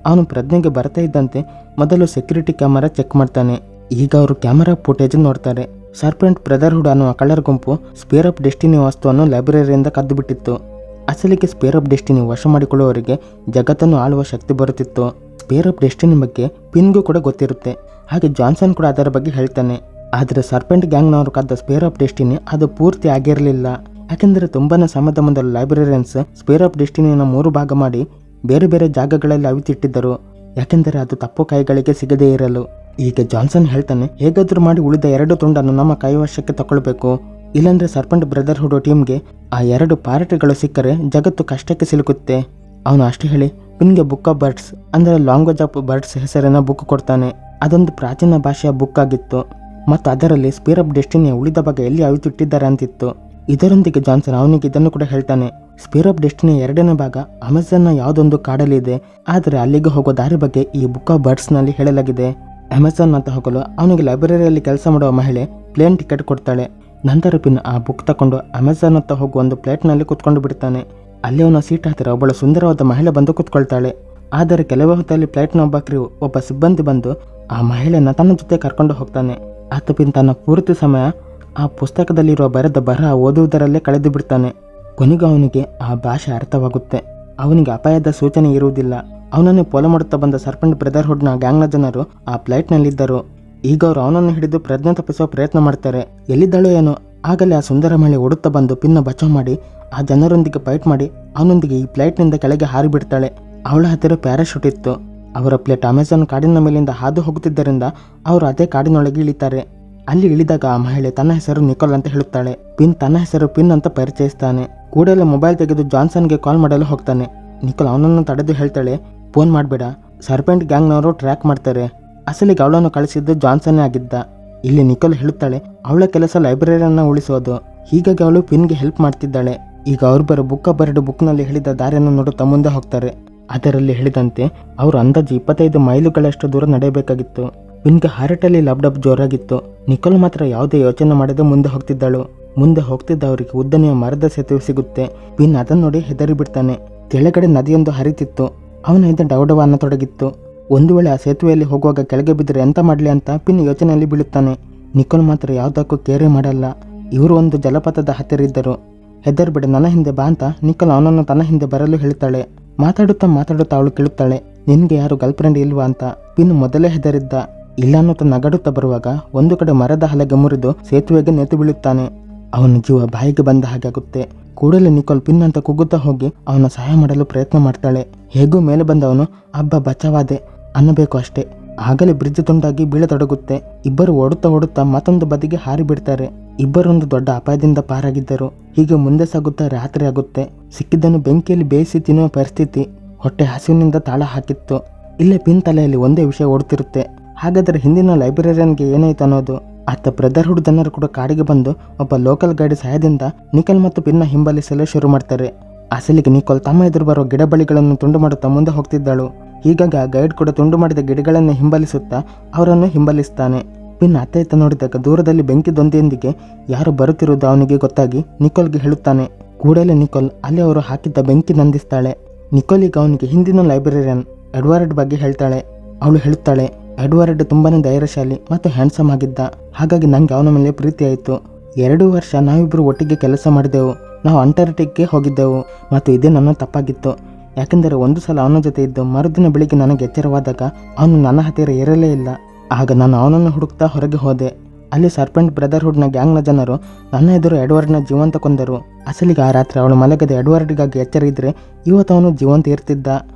ಅವನು ಪ್ರಜ್ಞೆಗೆ ಬರ್ತಾ ಇದ್ದಂತೆ ಮೊದಲು ಸೆಕ್ಯೂರಿಟಿ ಕ್ಯಾಮರಾ ಚೆಕ್ ಮಾಡ್ತಾನೆ. ಈಗ ಅವರು ಕ್ಯಾಮರಾ ಫುಟೇಜ್ ನೋಡ್ತಾರೆ. ಸರ್ಪೆಂಟ್ ಬ್ರದರ್ಹುಡ್ ಅನ್ನುವ ಕಳ್ಳರ ಗುಂಪು ಸ್ಪೇರ್ ಆಫ್ ಡೆಸ್ಟಿನಿ ವಸ್ತುವನ್ನು ಲೈಬ್ರರಿಯಿಂದ ಕದ್ದು ಬಿಟ್ಟಿತ್ತು. ಅಸಲಿಗೆ ಸ್ಪೇರ್ ಆಫ್ ಡೆಸ್ಟಿನಿ ವಶ ಮಾಡಿಕೊಳ್ಳುವವರಿಗೆ ಜಗತ್ತನ್ನು ಆಳುವ ಶಕ್ತಿ ಬರುತ್ತಿತ್ತು. ಸ್ಪೇರ್ ಆಫ್ ಡೆಸ್ಟಿನಿ ಬಗ್ಗೆ ಪಿನ್ಗೂ ಕೂಡ ಗೊತ್ತಿರುತ್ತೆ. ಹಾಗೆ ಜಾನ್ಸನ್ ಕೂಡ ಅದರ ಬಗ್ಗೆ ಹೇಳ್ತಾನೆ. ಆದರೆ ಸರ್ಪೆಂಟ್ ಗ್ಯಾಂಗ್ನವರು ಕದ್ದ ಸ್ಪೇರ್ ಆಫ್ ಡೆಸ್ಟಿನಿ ಅದು ಪೂರ್ತಿ ಆಗಿರಲಿಲ್ಲ. ಯಾಕೆಂದರೆ ತುಂಬಾನೇ ಸಮಯದ ಮೊದಲು ಲೈಬ್ರರಿಯನ್ಸ್ ಸ್ಪೇರ್ ಆಫ್ ಡೆಸ್ಟಿನಿಯನ್ನು 3 ಭಾಗ ಮಾಡಿ ಬೇರೆ ಬೇರೆ ಜಾಗಗಳಲ್ಲಿ ಅವಿತಿಟ್ಟಿದ್ದರು. ಯಾಕೆಂದರೆ ಅದು ತಪ್ಪು ಕೈಗಳಿಗೆ ಸಿಗದೇ ಇರಲು. ಈಗ ಜಾನ್ಸನ್ ಹೇಳ್ತಾನೆ, ಹೇಗಾದ್ರೂ ಮಾಡಿ ಉಳಿದ 2 ತುಂಡನ್ನು ನಮ್ಮ ಕೈವಶಕ್ಕೆ ತಗೊಳ್ಬೇಕು. ಇಲ್ಲಾಂದ್ರೆ ಸರ್ಪೆಂಟ್ ಬ್ರದರ್ಹುಡ್ ಟೀಮ್ಗೆ ಆ 2 ಪಾರ್ಟಿಗಳು ಸಿಕ್ಕರೆ ಜಗತ್ತು ಕಷ್ಟಕ್ಕೆ ಸಿಲುಕುತ್ತೆ. ಅವನು ಅಷ್ಟು ಹೇಳಿ ಪಿನ್ಗೆ ಬುಕ್ ಆಫ್ ಬರ್ಡ್ಸ್ ಅಂದರೆ ಲ್ಯಾಂಗ್ವೇಜ್ ಆಫ್ ಬರ್ಡ್ಸ್ ಹೆಸರಿನ ಬುಕ್ ಕೊಡ್ತಾನೆ. ಅದೊಂದು ಪ್ರಾಚೀನ ಭಾಷೆಯ ಬುಕ್ ಆಗಿತ್ತು ಮತ್ತು ಅದರಲ್ಲಿ ಸ್ಪೇರ್ ಆಫ್ ಡೆಸ್ಟಿನಿಯ ಉಳಿದ ಬಗ್ಗೆ ಎಲ್ಲಿ ಅವಿತಿಟ್ಟಿದ್ದಾರೆ ಅಂತಿತ್ತು. ಇದರೊಂದಿಗೆ ಜಾನ್ಸನ್ ಅವನಿಗೆ ಇದನ್ನು ಕೂಡ ಹೇಳ್ತಾನೆ, ಸ್ಪೇರ್ ಆಫ್ ಡೆಸ್ಟಿನಿಯ 2ನೇ ಭಾಗ ಅಮೆಜಾನ್ನ ಯಾವುದೊಂದು ಕಾಡಲಿದೆ. ಆದರೆ ಅಲ್ಲಿಗೆ ಹೋಗೋ ದಾರಿ ಬಗ್ಗೆ ಈ ಬುಕ್ ಆಫ್ ಬರ್ಡ್ಸ್ನಲ್ಲಿ ಹೇಳಲಾಗಿದೆ. ಅಮೆಜಾನ್ ಅಂತ ಹೋಗಲು ಅವನಿಗೆ ಲೈಬ್ರರಿಯಲ್ಲಿ ಕೆಲಸ ಮಾಡುವ ಮಹಿಳೆ ಪ್ಲೇನ್ ಟಿಕೆಟ್ ಕೊಡ್ತಾಳೆ. ನಂತರ ಪಿನ್ ಆ ಬುಕ್ ತಗೊಂಡು ಅಮೆಜಾನ್ ಅಂತ ಹೋಗುವ ಒಂದು ಪ್ಲೇಟ್ನಲ್ಲಿ ಕುತ್ಕೊಂಡು ಬಿಡ್ತಾನೆ. ಅಲ್ಲಿ ಅವನ ಸೀಟ್ ಹತ್ತಿರ ಒಬ್ಬಳು ಸುಂದರವಾದ ಮಹಿಳೆ ಬಂದು ಕುತ್ಕೊಳ್ತಾಳೆ. ಆದರೆ ಕೆಲವೇ ಹೊತ್ತಲ್ಲಿ ಫ್ಲೈಟ್ನ ಒಬ್ಬ ಸಿಬ್ಬಂದಿ ಬಂದು ಆ ಮಹಿಳೆಯನ್ನು ತನ್ನ ಜೊತೆ ಕರ್ಕೊಂಡು ಹೋಗ್ತಾನೆ. ಆತ ಪಿನ್ ತನ್ನ ಪೂರ್ತಿ ಸಮಯ ಆ ಪುಸ್ತಕದಲ್ಲಿರುವ ಬರಹ ಓದುವುದರಲ್ಲೇ ಕಳೆದು ಬಿಡ್ತಾನೆ. ಕೊನೆಗೂ ಅವನಿಗೆ ಆ ಭಾಷೆ ಅರ್ಥವಾಗುತ್ತೆ. ಅವನಿಗೆ ಅಪಾಯದ ಸೂಚನೆ ಇರುವುದಿಲ್ಲ. ಅವನನ್ನೇ ಫಾಲೋ ಮಾಡುತ್ತಾ ಬಂದ ಸರ್ಪೆಂಟ್ ಬ್ರದರ್ಹುಡ್ನ ಗ್ಯಾಂಗ್ನ ಜನರು ಆ ಫ್ಲೈಟ್ನಲ್ಲಿದ್ದರು. ಈಗ ಅವರು ಅವನನ್ನು ಹಿಡಿದು ಪ್ರಜ್ಞೆ ತಪ್ಪಿಸುವ ಪ್ರಯತ್ನ ಮಾಡ್ತಾರೆ. ಎಲ್ಲಿದ್ದಳೋ ಏನೋ. ಆಗಲೇ ಆ ಸುಂದರ ಮಹಿಳೆ ಓಡುತ್ತಾ ಬಂದು ಪಿನ್ನ ಬಚಾವ್ ಮಾಡಿ ಆ ಜನರೊಂದಿಗೆ ಫೈಟ್ ಮಾಡಿ ಅವನೊಂದಿಗೆ ಈ ಫ್ಲೈಟ್ನಿಂದ ಕೆಳಗೆ ಹಾರಿಬಿಡ್ತಾಳೆ. ಅವಳ ಹತ್ತಿರ ಪ್ಯಾರಾಶೂಟ್ ಇತ್ತು. ಅವರ ಪ್ಲೇಟ್ ಅಮೆಜಾನ್ ಕಾಡಿನ ಮೇಲಿಂದ ಹಾದು ಹೋಗುತ್ತಿದ್ದರಿಂದ ಅವರು ಅದೇ ಕಾಡಿನೊಳಗೆ ಇಳಿತಾರೆ. ಅಲ್ಲಿ ಇಳಿದಾಗ ಆ ಮಹಿಳೆ ತನ್ನ ಹೆಸರು ನಿಕೋಲ್ ಅಂತ ಹೇಳುತ್ತಾಳೆ. ಪಿನ್ ತನ್ನ ಹೆಸರು ಪಿನ್ ಅಂತ ಪರಿಚಯಿಸ್ತಾನೆ. ಕೂಡಲೇ ಮೊಬೈಲ್ ತೆಗೆದು ಜಾನ್ಸನ್ಗೆ ಕಾಲ್ ಮಾಡಲು ಹೋಗ್ತಾನೆ. ನಿಕೋಲ್ ಅವನನ್ನು ತಡೆದು ಹೇಳ್ತಾಳೆ, ಫೋನ್ ಮಾಡಬೇಡ, ಸರ್ಪೆಂಟ್ ಗ್ಯಾಂಗ್ನವರು ಟ್ರ್ಯಾಕ್ ಮಾಡ್ತಾರೆ. ಅಸಲಿಗೆ ಅವಳನ್ನು ಕಳಿಸಿದ್ದು ಜಾನ್ಸನ್ನೇ ಆಗಿದ್ದ. ಇಲ್ಲಿ ನಿಕೋಲ್ ಹೇಳುತ್ತಾಳೆ, ಅವಳ ಕೆಲಸ ಲೈಬ್ರರಿಯನ್ನು ಉಳಿಸೋದು. ಹೀಗಾಗಿ ಅವಳು ಪಿನ್ಗೆ ಹೆಲ್ಪ್ ಮಾಡ್ತಿದ್ದಾಳೆ. ಈಗ ಅವ್ರಿಬ್ಬರು ಬುಕ್ನಲ್ಲಿ ಹೇಳಿದ ದಾರಿಯನ್ನು ನೋಡುತ್ತಾ ಮುಂದೆ ಹೋಗ್ತಾರೆ. ಅದರಲ್ಲಿ ಹೇಳಿದಂತೆ ಅವರು ಅಂದಾಜು 25 ಮೈಲುಗಳಷ್ಟು ದೂರ ನಡೆಯಬೇಕಾಗಿತ್ತು. ಪಿನ್ಗೆ ಹಾರ್ಟಲ್ಲಿ ಲಬ್ಡಬ್ ಜೋರಾಗಿತ್ತು. ನಿಕೋಲ್ ಮಾತ್ರ ಯಾವುದೇ ಯೋಚನೆ ಮಾಡದೆ ಮುಂದೆ ಹೋಗ್ತಿದ್ದಳು. ಮುಂದೆ ಹೋಗ್ತಿದ್ದ ಅವರಿಗೆ ಉದ್ದನೆಯ ಮರದ ಸೇತುವೆ ಸಿಗುತ್ತೆ. ಪಿನ್ ಅದನ್ನು ನೋಡಿ ಹೆದರಿ ಬಿಡ್ತಾನೆ. ಕೆಳಗಡೆ ನದಿಯೊಂದು ಹರಿತಿತ್ತು. ಅವನ ಹಿಂದೆ ಡವಡವ ಅನ್ನತೊಡಗಿತ್ತು. ಒಂದು ವೇಳೆ ಆ ಸೇತುವೆಯಲ್ಲಿ ಹೋಗುವಾಗ ಕೆಳಗೆ ಬಿದ್ದರೆ ಎಂತ ಮಾಡಲಿ ಅಂತ ಪಿನ್ ಯೋಚನೆಯಲ್ಲಿ ಬೀಳುತ್ತಾನೆ. ನಿಕೋಲ್ ಮಾತ್ರ ಯಾವುದಕ್ಕೂ ಕೇರೆ ಮಾಡಲ್ಲ. ಇವರು ಒಂದು ಜಲಪಾತದ ಹತ್ತಿರ ಇದ್ದರು. ಹೆದರ್ಬಿಡ, ನನ್ನ ಹಿಂದೆ ಬಾ ಅಂತ ನಿಕೋಲ್ ಅವನನ್ನು ತನ್ನ ಹಿಂದೆ ಬರಲು ಹೇಳ್ತಾಳೆ. ಮಾತಾಡುತ್ತಾ ಅವಳು ಕೇಳುತ್ತಾಳೆ, ನಿನ್ಗೆ ಯಾರು ಗರ್ಲ್ ಫ್ರೆಂಡ್ ಇಲ್ವಾ ಅಂತ. ಪಿನ್ ಮೊದಲೇ ಹೆದರಿದ್ದ. ಇಲ್ಲ ಅನ್ನುತ್ತಾ ನಗಡುತ್ತಾ ಬರುವಾಗ ಒಂದು ಕಡೆ ಮರದ ಹಲಗೆ ಮುರಿದು ಸೇತುವೆಗೆ ನೆತು ಬೀಳುತ್ತಾನೆ. ಅವನ ಜೀವ ಬಾಯಿಗೆ ಬಂದ ಹಾಗಾಗುತ್ತೆ. ಕೂಡಲೇ ನಿಕೋಲ್ ಪಿನ್ ಅಂತ ಕೂಗುತ್ತಾ ಹೋಗಿ ಅವನ ಸಹಾಯ ಮಾಡಲು ಪ್ರಯತ್ನ ಮಾಡ್ತಾಳೆ. ಹೇಗೂ ಮೇಲೆ ಬಂದವನು ಅಬ್ಬ ಬಚಾವಾದೆ ಅನ್ನಬೇಕು ಅಷ್ಟೇ. ಆಗಲೇ ಬ್ರಿಡ್ಜ್ ತುಂಡಾಗಿ ಬೀಳತೊಡಗುತ್ತೆ. ಇಬ್ಬರು ಓಡುತ್ತಾ ಮತ್ತೊಂದು ಬದಿಗೆ ಹಾರಿ ಬಿಡ್ತಾರೆ. ಇಬ್ಬರೊಂದು ದೊಡ್ಡ ಅಪಾಯದಿಂದ ಪಾರಾಗಿದ್ದರು. ಹೀಗೆ ಮುಂದೆ ಸಾಗುತ್ತಾ ರಾತ್ರಿ ಆಗುತ್ತೆ. ಸಿಕ್ಕಿದ್ದನ್ನು ಬೆಂಕಿಯಲ್ಲಿ ಬೇಯಿಸಿ ತಿನ್ನುವ ಪರಿಸ್ಥಿತಿ. ಹೊಟ್ಟೆ ಹಸಿವಿನಿಂದ ತಾಳ ಹಾಕಿತ್ತು. ಇಲ್ಲೇ ಪಿನ್ ತಲೆಯಲ್ಲಿ ಒಂದೇ ವಿಷಯ ಓಡ್ತಿರುತ್ತೆ. ಹಾಗಾದರೆ ಹಿಂದಿನ ಲೈಬ್ರರಿಯನ್ಗೆ ಏನಾಯ್ತು ಅನ್ನೋದು. ಆತ ಬ್ರದರ್ಹುಡ್ ಜನರು ಕೂಡ ಕಾಡಿಗೆ ಬಂದು ಒಬ್ಬ ಲೋಕಲ್ ಗೈಡ್ ಸಹಾಯದಿಂದ ನಿಕೋಲ್ ಮತ್ತು ಪಿನ್ನ ಹಿಂಬಾಲಿಸಲು ಶುರು ಮಾಡ್ತಾರೆ. ಅಸಲಿಗೆ ನಿಕೋಲ್ ತಮ್ಮ ಎದುರು ಬರೋ ಗಿಡ ಬಳ್ಳಿಗಳನ್ನು ತುಂಡು ಮಾಡುತ್ತಾ ಮುಂದೆ ಹೋಗ್ತಿದ್ದಳು. ಹೀಗಾಗಿ ಆ ಗೈಡ್ ಕೂಡ ತುಂಡು ಮಾಡಿದ ಗಿಡಗಳನ್ನು ಹಿಂಬಾಲಿಸುತ್ತಾ ಅವರನ್ನು ಹಿಂಬಾಲಿಸ್ತಾನೆ. ಪಿನ್ ಅತ್ತ ನೋಡಿದಾಗ ದೂರದಲ್ಲಿ ಬೆಂಕಿ ದೊಂದಿಯೊಂದಿಗೆ ಯಾರು ಬರುತ್ತಿರುವುದು ಅವನಿಗೆ ಗೊತ್ತಾಗಿ ನಿಕೋಲ್ಗೆ ಹೇಳುತ್ತಾನೆ. ಕೂಡಲೇ ನಿಕೋಲ್ ಅಲ್ಲಿ ಅವರು ಹಾಕಿದ್ದ ಬೆಂಕಿ ನಂದಿಸ್ತಾಳೆ. ನಿಕೋಲ್ ಈಗ ಅವನಿಗೆ ಹಿಂದಿನ ಲೈಬ್ರರಿಯನ್ ಎಡ್ವರ್ಡ್ ಬಗ್ಗೆ ಹೇಳ್ತಾಳೆ. ಅವಳು ಹೇಳುತ್ತಾಳೆ, ಎಡ್ವರ್ಡ್ ತುಂಬಾನೇ ಧೈರ್ಯಶಾಲಿ ಮತ್ತು ಹ್ಯಾಂಡ್ಸಮ್ ಆಗಿದ್ದ. ಹಾಗಾಗಿ ನಂಗೆ ಅವನ ಮೇಲೆ ಪ್ರೀತಿ ಆಯಿತು. 2 ವರ್ಷ ನಾವಿಬ್ಬರು ಒಟ್ಟಿಗೆ ಕೆಲಸ ಮಾಡಿದೆವು. ನಾವು ಅಂಟಾರ್ಟಿಕ್ಗೆ ಹೋಗಿದ್ದೆವು ಮತ್ತು ಇದೇ ನನ್ನ ತಪ್ಪಾಗಿತ್ತು. ಯಾಕೆಂದರೆ ಒಂದು ಸಲ ಅವನ ಜೊತೆ ಇದ್ದು ಮರುದಿನ ಬೆಳಿಗ್ಗೆ ನನಗೆ ಎಚ್ಚರವಾದಾಗ ಅವನು ನನ್ನ ಹತ್ತಿರ ಇರಲೇ ಇಲ್ಲ. ಆಗ ನಾನು ಅವನನ್ನು ಹುಡುಕ್ತಾ ಹೊರಗೆ ಹೋದೆ. ಅಲ್ಲಿ ಸರ್ಪೆಂಟ್ ಬ್ರದರ್ಹುಡ್ನ ಗ್ಯಾಂಗ್ನ ಜನರು ನನ್ನ ಎದುರು ಎಡ್ವರ್ಡ್ನ ಜೀವಂತ ಕೊಂದರು. ಅಸಲಿಗೆ ಆ ರಾತ್ರಿ ಅವಳು ಮಲಗದೆ ಎಡ್ವರ್ಡ್ಗಾಗಿ ಎಚ್ಚರ ಇದ್ರೆ ಇವತ್ತು ಅವನು ಜೀವಂತ ಇರ್ತಿದ್ದ.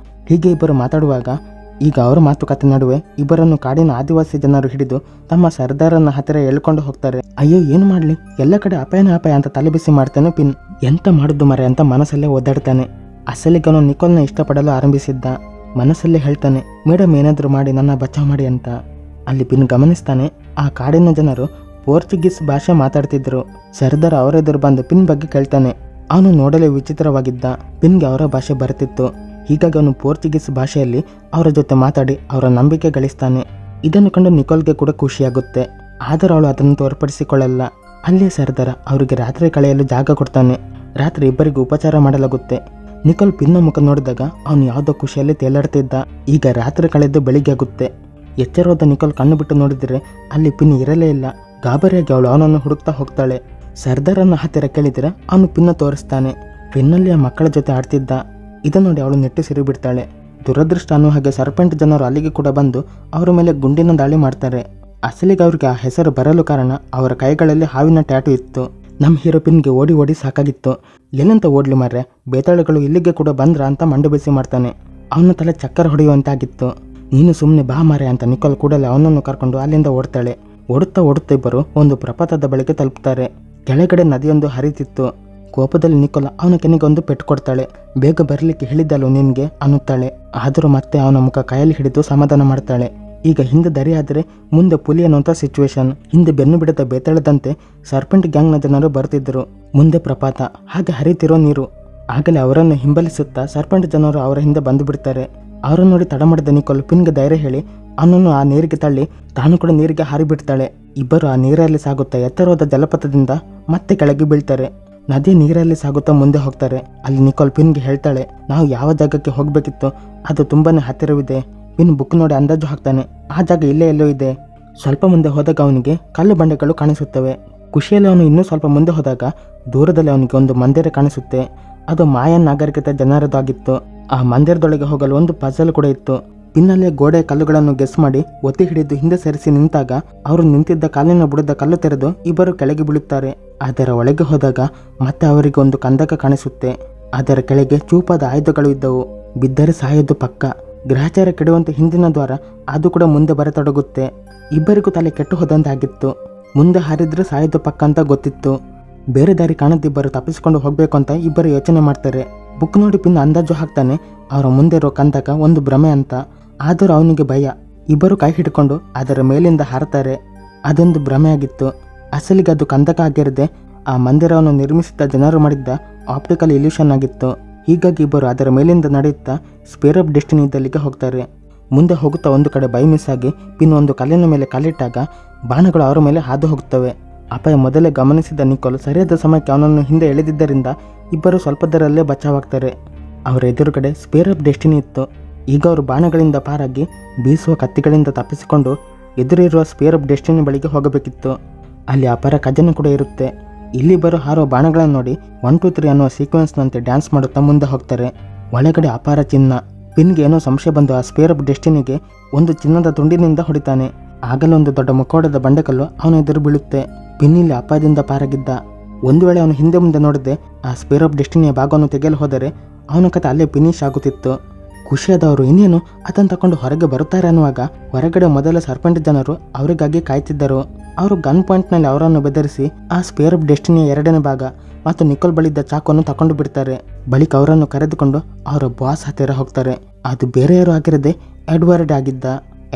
ಹೀಗೆ ಇಬ್ಬರು ಮಾತಾಡುವಾಗ ಈಗ ಅವರ ಮಾತುಕತೆ ನಡುವೆ ಇಬ್ಬರನ್ನು ಕಾಡಿನ ಆದಿವಾಸಿ ಜನರು ಹಿಡಿದು ತಮ್ಮ ಸರ್ದಾರನ ಹತ್ತಿರ ಎಳ್ಕೊಂಡು ಹೋಗ್ತಾರೆ. ಅಯ್ಯೋ, ಏನು ಮಾಡಲಿ, ಎಲ್ಲ ಕಡೆ ಅಪಾಯ ಅಂತ ತಲೆಬಿಸಿ ಮಾಡ್ತಾನೆ ಪಿನ್. ಎಂತ ಮಾಡುದು ಮರೆ ಅಂತ ಮನಸ್ಸಲ್ಲೇ ಓದಾಡ್ತಾನೆ. ಅಸಲಿಗೆ ಅವನು ನಿಕೋಲ್ನ ಇಷ್ಟಪಡಲು ಆರಂಭಿಸಿದ್ದ. ಮನಸ್ಸಲ್ಲೇ ಹೇಳ್ತಾನೆ, ಮೇಡಮ್ ಏನಾದರೂ ಮಾಡಿ ನನ್ನ ಬಚಾವ್ ಮಾಡಿ ಅಂತ. ಅಲ್ಲಿ ಪಿನ್ ಗಮನಿಸ್ತಾನೆ, ಆ ಕಾಡಿನ ಜನರು ಪೋರ್ಚುಗೀಸ್ ಭಾಷೆ ಮಾತಾಡ್ತಿದ್ರು. ಸರ್ದಾರ್ ಅವರೆದುರು ಬಂದು ಪಿನ್ ಬಗ್ಗೆ ಕೇಳ್ತಾನೆ. ಅವನು ನೋಡಲು ವಿಚಿತ್ರವಾಗಿದ್ದ. ಪಿನ್ಗೆ ಅವರ ಭಾಷೆ ಬರುತ್ತಿತ್ತು. ಹೀಗಾಗಿ ಅವನು ಪೋರ್ಚುಗೀಸ್ ಭಾಷೆಯಲ್ಲಿ ಅವರ ಜೊತೆ ಮಾತಾಡಿ ಅವರ ನಂಬಿಕೆ ಗಳಿಸ್ತಾನೆ. ಇದನ್ನು ಕಂಡು ನಿಕೋಲ್ಗೆ ಕೂಡ ಖುಷಿಯಾಗುತ್ತೆ. ಆದರೂ ಅವಳು ಅದನ್ನು ತೋರ್ಪಡಿಸಿಕೊಳ್ಳಲ್ಲ. ಅಲ್ಲೇ ಸರ್ದಾರ ಅವರಿಗೆ ರಾತ್ರಿ ಕಳೆಯಲು ಜಾಗ ಕೊಡ್ತಾನೆ. ರಾತ್ರಿ ಇಬ್ಬರಿಗೂ ಉಪಚಾರ ಮಾಡಲಾಗುತ್ತೆ. ನಿಕೋಲ್ ಪಿನ್ನ ಮುಖ ನೋಡಿದಾಗ ಅವನು ಯಾವುದೋ ಖುಷಿಯಲ್ಲಿ ತೇಲಾಡ್ತಿದ್ದ. ಈಗ ರಾತ್ರಿ ಕಳೆದು ಬೆಳಿಗ್ಗೆ ಆಗುತ್ತೆ. ಎಚ್ಚರೋದ ನಿಕೋಲ್ ಕಣ್ಣು ಬಿಟ್ಟು ನೋಡಿದರೆ ಅಲ್ಲಿ ಪಿನ್ ಇರಲೇ ಇಲ್ಲ. ಗಾಬರಿಯಾಗಿ ಅವಳು ಅವನನ್ನು ಹುಡುಕ್ತಾ ಹೋಗ್ತಾಳೆ. ಸರ್ದಾರನ ಹತ್ತಿರ ಕೇಳಿದರೆ ಅವನು ಪಿನ್ನ ತೋರಿಸ್ತಾನೆ. ಪಿನ್ನಲ್ಲಿ ಆ ಮಕ್ಕಳ ಜೊತೆ ಆಡ್ತಿದ್ದ. ಇದನ್ನು ನೋಡಿ ಅವಳು ನಿಟ್ಟುಸಿರು ಬಿಡ್ತಾಳೆ. ದುರದೃಷ್ಟ ಅನ್ನೋ ಹಾಗೆ ಸರ್ಪೆಂಟ್ ಜನರು ಅಲ್ಲಿಗೆ ಕೂಡ ಬಂದು ಅವರ ಮೇಲೆ ಗುಂಡಿನ ದಾಳಿ ಮಾಡ್ತಾರೆ. ಅಸಲಿಗೆ ಅವ್ರಿಗೆ ಆ ಹೆಸರು ಬರಲು ಕಾರಣ ಅವರ ಕೈಗಳಲ್ಲಿ ಹಾವಿನ ಟ್ಯಾಟು ಇತ್ತು. ನಮ್ಮ ಹೀರೋ ಪಿನ್ಗೆ ಓಡಿ ಸಾಕಾಗಿತ್ತು. ಎಲ್ಲಂತ ಓಡ್ಲಿ ಮಾರ್ರೆ, ಬೇತಾಳುಗಳು ಇಲ್ಲಿಗೆ ಕೂಡ ಬಂದ್ರ ಅಂತ ಮಂಡು ಬಿಸಿ ಮಾಡ್ತಾನೆ. ಅವನ ತಲೆ ಚಕ್ಕರ್ ಹೊಡೆಯುವಂತಾಗಿತ್ತು. ನೀನು ಸುಮ್ಮನೆ ಬಾ ಮಾರೆ ಅಂತ ನಿಕೋಲ್ ಕೂಡಲೇ ಅವನನ್ನು ಕರ್ಕೊಂಡು ಅಲ್ಲಿಂದ ಓಡ್ತಾಳೆ. ಓಡುತ್ತಾ ಇಬ್ಬರು ಒಂದು ಪ್ರಪಾತದ ಬಳಿಗೆ ತಲುಪ್ತಾರೆ. ಕೆಳಗಡೆ ನದಿಯೊಂದು ಹರಿತಿತ್ತು. ಕೋಪದಲ್ಲಿ ನಿಕೋಲ್ ಅವನ ಕೆನ್ನೆಗೆ ಒಂದು ಪೆಟ್ಟು ಕೊಡ್ತಾಳೆ. ಬೇಗ ಬರಲಿಕ್ಕೆ ಹೇಳಿದ್ದಲು ನಿನ್ಗೆ ಅನ್ನುತ್ತಾಳೆ. ಆದರೂ ಮತ್ತೆ ಅವನ ಮುಖ ಕೈಯಲ್ಲಿ ಹಿಡಿದು ಸಮಾಧಾನ ಮಾಡ್ತಾಳೆ. ಈಗ ಹಿಂದೆ ದರಿ ಆದರೆ ಮುಂದೆ ಪುಲಿ ಅನ್ನುವಂಥ ಸಿಚುವೇಶನ್. ಹಿಂದೆ ಬೆನ್ನು ಬಿಡದ ಬೇತಾಳದಂತೆ ಸರ್ಪೆಂಟ್ ಗ್ಯಾಂಗ್ನ ಜನರು ಬರ್ತಿದ್ದರು. ಮುಂದೆ ಪ್ರಪಾತ, ಹಾಗೆ ಹರಿತಿರೋ ನೀರು. ಆಗಲೇ ಅವರನ್ನು ಹಿಂಬಲಿಸುತ್ತಾ ಸರ್ಪೆಂಟ್ ಜನರು ಅವರ ಹಿಂದೆ ಬಂದು ಬಿಡ್ತಾರೆ. ಅವರನ್ನು ನೋಡಿ ತಡ ಮಾಡಿದ ನಿಕೋಲ್ ಪಿನ್ಗೆ ಧೈರ್ಯ ಹೇಳಿ ಅವನನ್ನು ಆ ನೀರಿಗೆ ತಳ್ಳಿ ತಾನು ಕೂಡ ನೀರಿಗೆ ಹಾರಿಬಿಡ್ತಾಳೆ. ಇಬ್ಬರು ಆ ನೀರಲ್ಲಿ ಸಾಗುತ್ತಾ ಎತ್ತರವಾದ ಜಲಪಾತದಿಂದ ಮತ್ತೆ ಕೆಳಗೆ ಬೀಳ್ತಾರೆ. ನದಿ ನೀರಲ್ಲಿ ಸಾಗುತ್ತಾ ಮುಂದೆ ಹೋಗ್ತಾರೆ. ಅಲ್ಲಿ ನಿಕೋಲ್ ಪಿನ್ಗೆ ಹೇಳ್ತಾಳೆ, ನಾವು ಯಾವ ಜಾಗಕ್ಕೆ ಹೋಗಬೇಕಿತ್ತು ಅದು ತುಂಬಾನೇ ಹತ್ತಿರವಿದೆ. ಪಿನ್ ಬುಕ್ ನೋಡಿ ಅಂದಾಜು ಹಾಕ್ತಾನೆ. ಆ ಜಾಗ ಇಲ್ಲೇ ಎಲ್ಲೋ ಇದೆ. ಸ್ವಲ್ಪ ಮುಂದೆ ಹೋದಾಗ ಅವನಿಗೆ ಕಲ್ಲು ಬಂಡೆಗಳು ಕಾಣಿಸುತ್ತವೆ. ಖುಷಿಯಲ್ಲಿ ಅವನು ಇನ್ನೂ ಸ್ವಲ್ಪ ಮುಂದೆ ಹೋದಾಗ ದೂರದಲ್ಲಿ ಅವನಿಗೆ ಒಂದು ಮಂದಿರ ಕಾಣಿಸುತ್ತೆ. ಅದು ಮಾಯನ್ ನಾಗರಿಕತೆ ಜನರದಾಗಿತ್ತು. ಆ ಮಂದಿರದೊಳಗೆ ಹೋಗಲು ಒಂದು ಪಜಲ್ ಕೂಡ ಇತ್ತು. ಪಿನ್ನಲ್ಲೇ ಗೋಡೆ ಕಲ್ಲುಗಳನ್ನು ಗೆಸ್ ಮಾಡಿ ಒತ್ತಿ ಹಿಡಿದು ಹಿಂದೆ ಸರಿಸಿ ನಿಂತಾಗ ಅವರು ನಿಂತಿದ್ದ ಕಾಲಿನ ಬುಡದ ಕಲ್ಲು ತೆರೆದು ಇಬ್ಬರು ಕೆಳಗೆ ಬೀಳುತ್ತಾರೆ. ಅದರ ಒಳಗೆ ಹೋದಾಗ ಮತ್ತೆ ಅವರಿಗೆ ಒಂದು ಕಂದಕ ಕಾಣಿಸುತ್ತೆ. ಅದರ ಕೆಳಗೆ ಚೂಪಾದ ಆಯುಧಗಳು ಇದ್ದವು. ಬಿದ್ದರೆ ಸಾಯೋದು ಪಕ್ಕ. ಗ್ರಹಚಾರ ಕೆಡುವಂತೆ ಹಿಂದಿನ ದ್ವಾರ ಅದು ಕೂಡ ಮುಂದೆ ಬರತೊಡಗುತ್ತೆ. ಇಬ್ಬರಿಗೂ ತಲೆ ಕೆಟ್ಟು ಹೋದಂತಾಗಿತ್ತು. ಮುಂದೆ ಹಾರಿದ್ರೆ ಸಾಯೋದು ಪಕ್ಕ ಅಂತ ಗೊತ್ತಿತ್ತು. ಬೇರೆ ದಾರಿ ಕಾಣದಿಬ್ಬರು ತಪ್ಪಿಸಿಕೊಂಡು ಹೋಗಬೇಕು ಅಂತ ಇಬ್ಬರು ಯೋಚನೆ ಮಾಡ್ತಾರೆ. ಬುಕ್ ನೋಡಿ ಪಿನ್ ಅಂದಾಜು ಹಾಕ್ತಾನೆ ಅವರ ಮುಂದೆ ಇರೋ ಕಂದಕ ಒಂದು ಭ್ರಮೆ ಅಂತ. ಆದರೂ ಅವನಿಗೆ ಭಯ. ಇಬ್ಬರು ಕೈ ಹಿಡ್ಕೊಂಡು ಅದರ ಮೇಲಿಂದ ಹಾರತಾರೆ. ಅದೊಂದು ಭ್ರಮೆ ಆಗಿತ್ತು. ಅಸಲಿಗೆ ಅದು ಕಂದಕ ಆಗಿರದೆ ಆ ಮಂದಿರವನ್ನು ನಿರ್ಮಿಸಿದ್ದ ಜನರು ಮಾಡಿದ್ದ ಆಪ್ಟಿಕಲ್ ಇಲ್ಯೂಷನ್ ಆಗಿತ್ತು. ಹೀಗಾಗಿ ಇಬ್ಬರು ಅದರ ಮೇಲಿಂದ ನಡೆಯುತ್ತಾ ಸ್ಪೇರ್ ಆಫ್ ಡೆಸ್ಟಿನಿ ಇದ್ದಲ್ಲಿಗೆ ಹೋಗ್ತಾರೆ. ಮುಂದೆ ಹೋಗುತ್ತಾ ಒಂದು ಕಡೆ ಬೈ ಮಿಸ್ ಆಗಿ ಪಿನ್ ಒಂದು ಕಲ್ಲಿನ ಮೇಲೆ ಕಾಲಿಟ್ಟಾಗ ಬಾಣಗಳು ಅವರ ಮೇಲೆ ಹಾದು ಹೋಗುತ್ತವೆ. ಅಪಾಯ ಮೊದಲೇ ಗಮನಿಸಿದ ನಿಕೋಲ್ ಸರಿಯಾದ ಸಮಯಕ್ಕೆ ಅವನನ್ನು ಹಿಂದೆ ಎಳೆದಿದ್ದರಿಂದ ಇಬ್ಬರು ಸ್ವಲ್ಪದರಲ್ಲೇ ಬಚಾವಾಗ್ತಾರೆ. ಅವರ ಎದುರುಗಡೆ ಸ್ಪೇರ್ ಆಫ್ ಡೆಸ್ಟಿನಿ ಇತ್ತು. ಈಗ ಅವರು ಬಾಣಗಳಿಂದ ಪಾರಾಗಿ ಬೀಸುವ ಕತ್ತಿಗಳಿಂದ ತಪ್ಪಿಸಿಕೊಂಡು ಎದುರಿರುವ ಸ್ಪೇರ್ ಆಫ್ ಡೆಸ್ಟಿನಿ ಬಳಿಗೆ ಹೋಗಬೇಕಿತ್ತು. ಅಲ್ಲಿ ಅಪಾರ ಖಜಾನೆ ಕೂಡ ಇರುತ್ತೆ. ಇಲ್ಲಿಬ್ಬರು ಹಾರುವ ಬಾಣಗಳನ್ನು ನೋಡಿ 1 2 3 ಅನ್ನುವ ಸೀಕ್ವೆನ್ಸ್ನಂತೆ ಡ್ಯಾನ್ಸ್ ಮಾಡುತ್ತಾ ಮುಂದೆ ಹೋಗ್ತಾರೆ. ಒಳಗಡೆ ಅಪಾರ ಚಿನ್ನ. ಪಿನ್ಗೆ ಏನೋ ಸಂಶಯ ಬಂದು ಆ ಸ್ಪೇರ್ ಆಫ್ ಡೆಸ್ಟಿನಿಗೆ ಒಂದು ಚಿನ್ನದ ತುಂಡಿನಿಂದ ಹೊಡಿತಾನೆ. ಆಗಲೇ ಒಂದು ದೊಡ್ಡ ಮುಖವಾಡದ ಬಂಡೆಕಲ್ಲು ಅವನ ಎದುರು ಬೀಳುತ್ತೆ. ಪಿನ್ ಇಲ್ಲಿ ಅಪಾಯದಿಂದ ಪಾರಾಗಿದ್ದ. ಒಂದು ವೇಳೆ ಅವನು ಹಿಂದೆ ಮುಂದೆ ನೋಡದೆ ಆ ಸ್ಪೇರ್ ಆಫ್ ಡೆಸ್ಟಿನಿಯ ಭಾಗವನ್ನು ತೆಗೆಯಲು ಹೋದರೆ ಅವನ ಕತೆ ಅಲ್ಲೇ ಫಿನಿಶ್ ಆಗುತ್ತಿತ್ತು. ಖುಷಿಯಾದವರು ಇನ್ನೇನು ಅದನ್ನು ತಕೊಂಡು ಹೊರಗೆ ಬರುತ್ತಾರೆ ಅನ್ನುವಾಗ ಹೊರಗಡೆ ಮೊದಲ ಸರ್ಪೆಂಟ್ ಜನರು ಅವರಿಗಾಗಿ ಕಾಯ್ತಿದ್ದರು. ಅವರು ಗನ್ ಪಾಯಿಂಟ್ನಲ್ಲಿ ಅವರನ್ನು ಬೆದರಿಸಿ ಆ ಸ್ಪೇರ್ ಆಫ್ ಡೆಸ್ಟಿನಿಯ 2ನೇ ಭಾಗ ಮತ್ತು ನಿಕೋಲ್ ಬಳಿದ್ದ ಚಾಕುವನ್ನು ತಕೊಂಡು ಬಿಡ್ತಾರೆ. ಬಳಿಕ ಅವರನ್ನು ಕರೆದುಕೊಂಡು ಅವರ ಬಾಸ್ ಹತ್ತಿರ ಹೋಗ್ತಾರೆ. ಅದು ಬೇರೆ ಯಾರು ಆಗಿರದೆ ಎಡ್ವರ್ಡ್ ಆಗಿದ್ದ.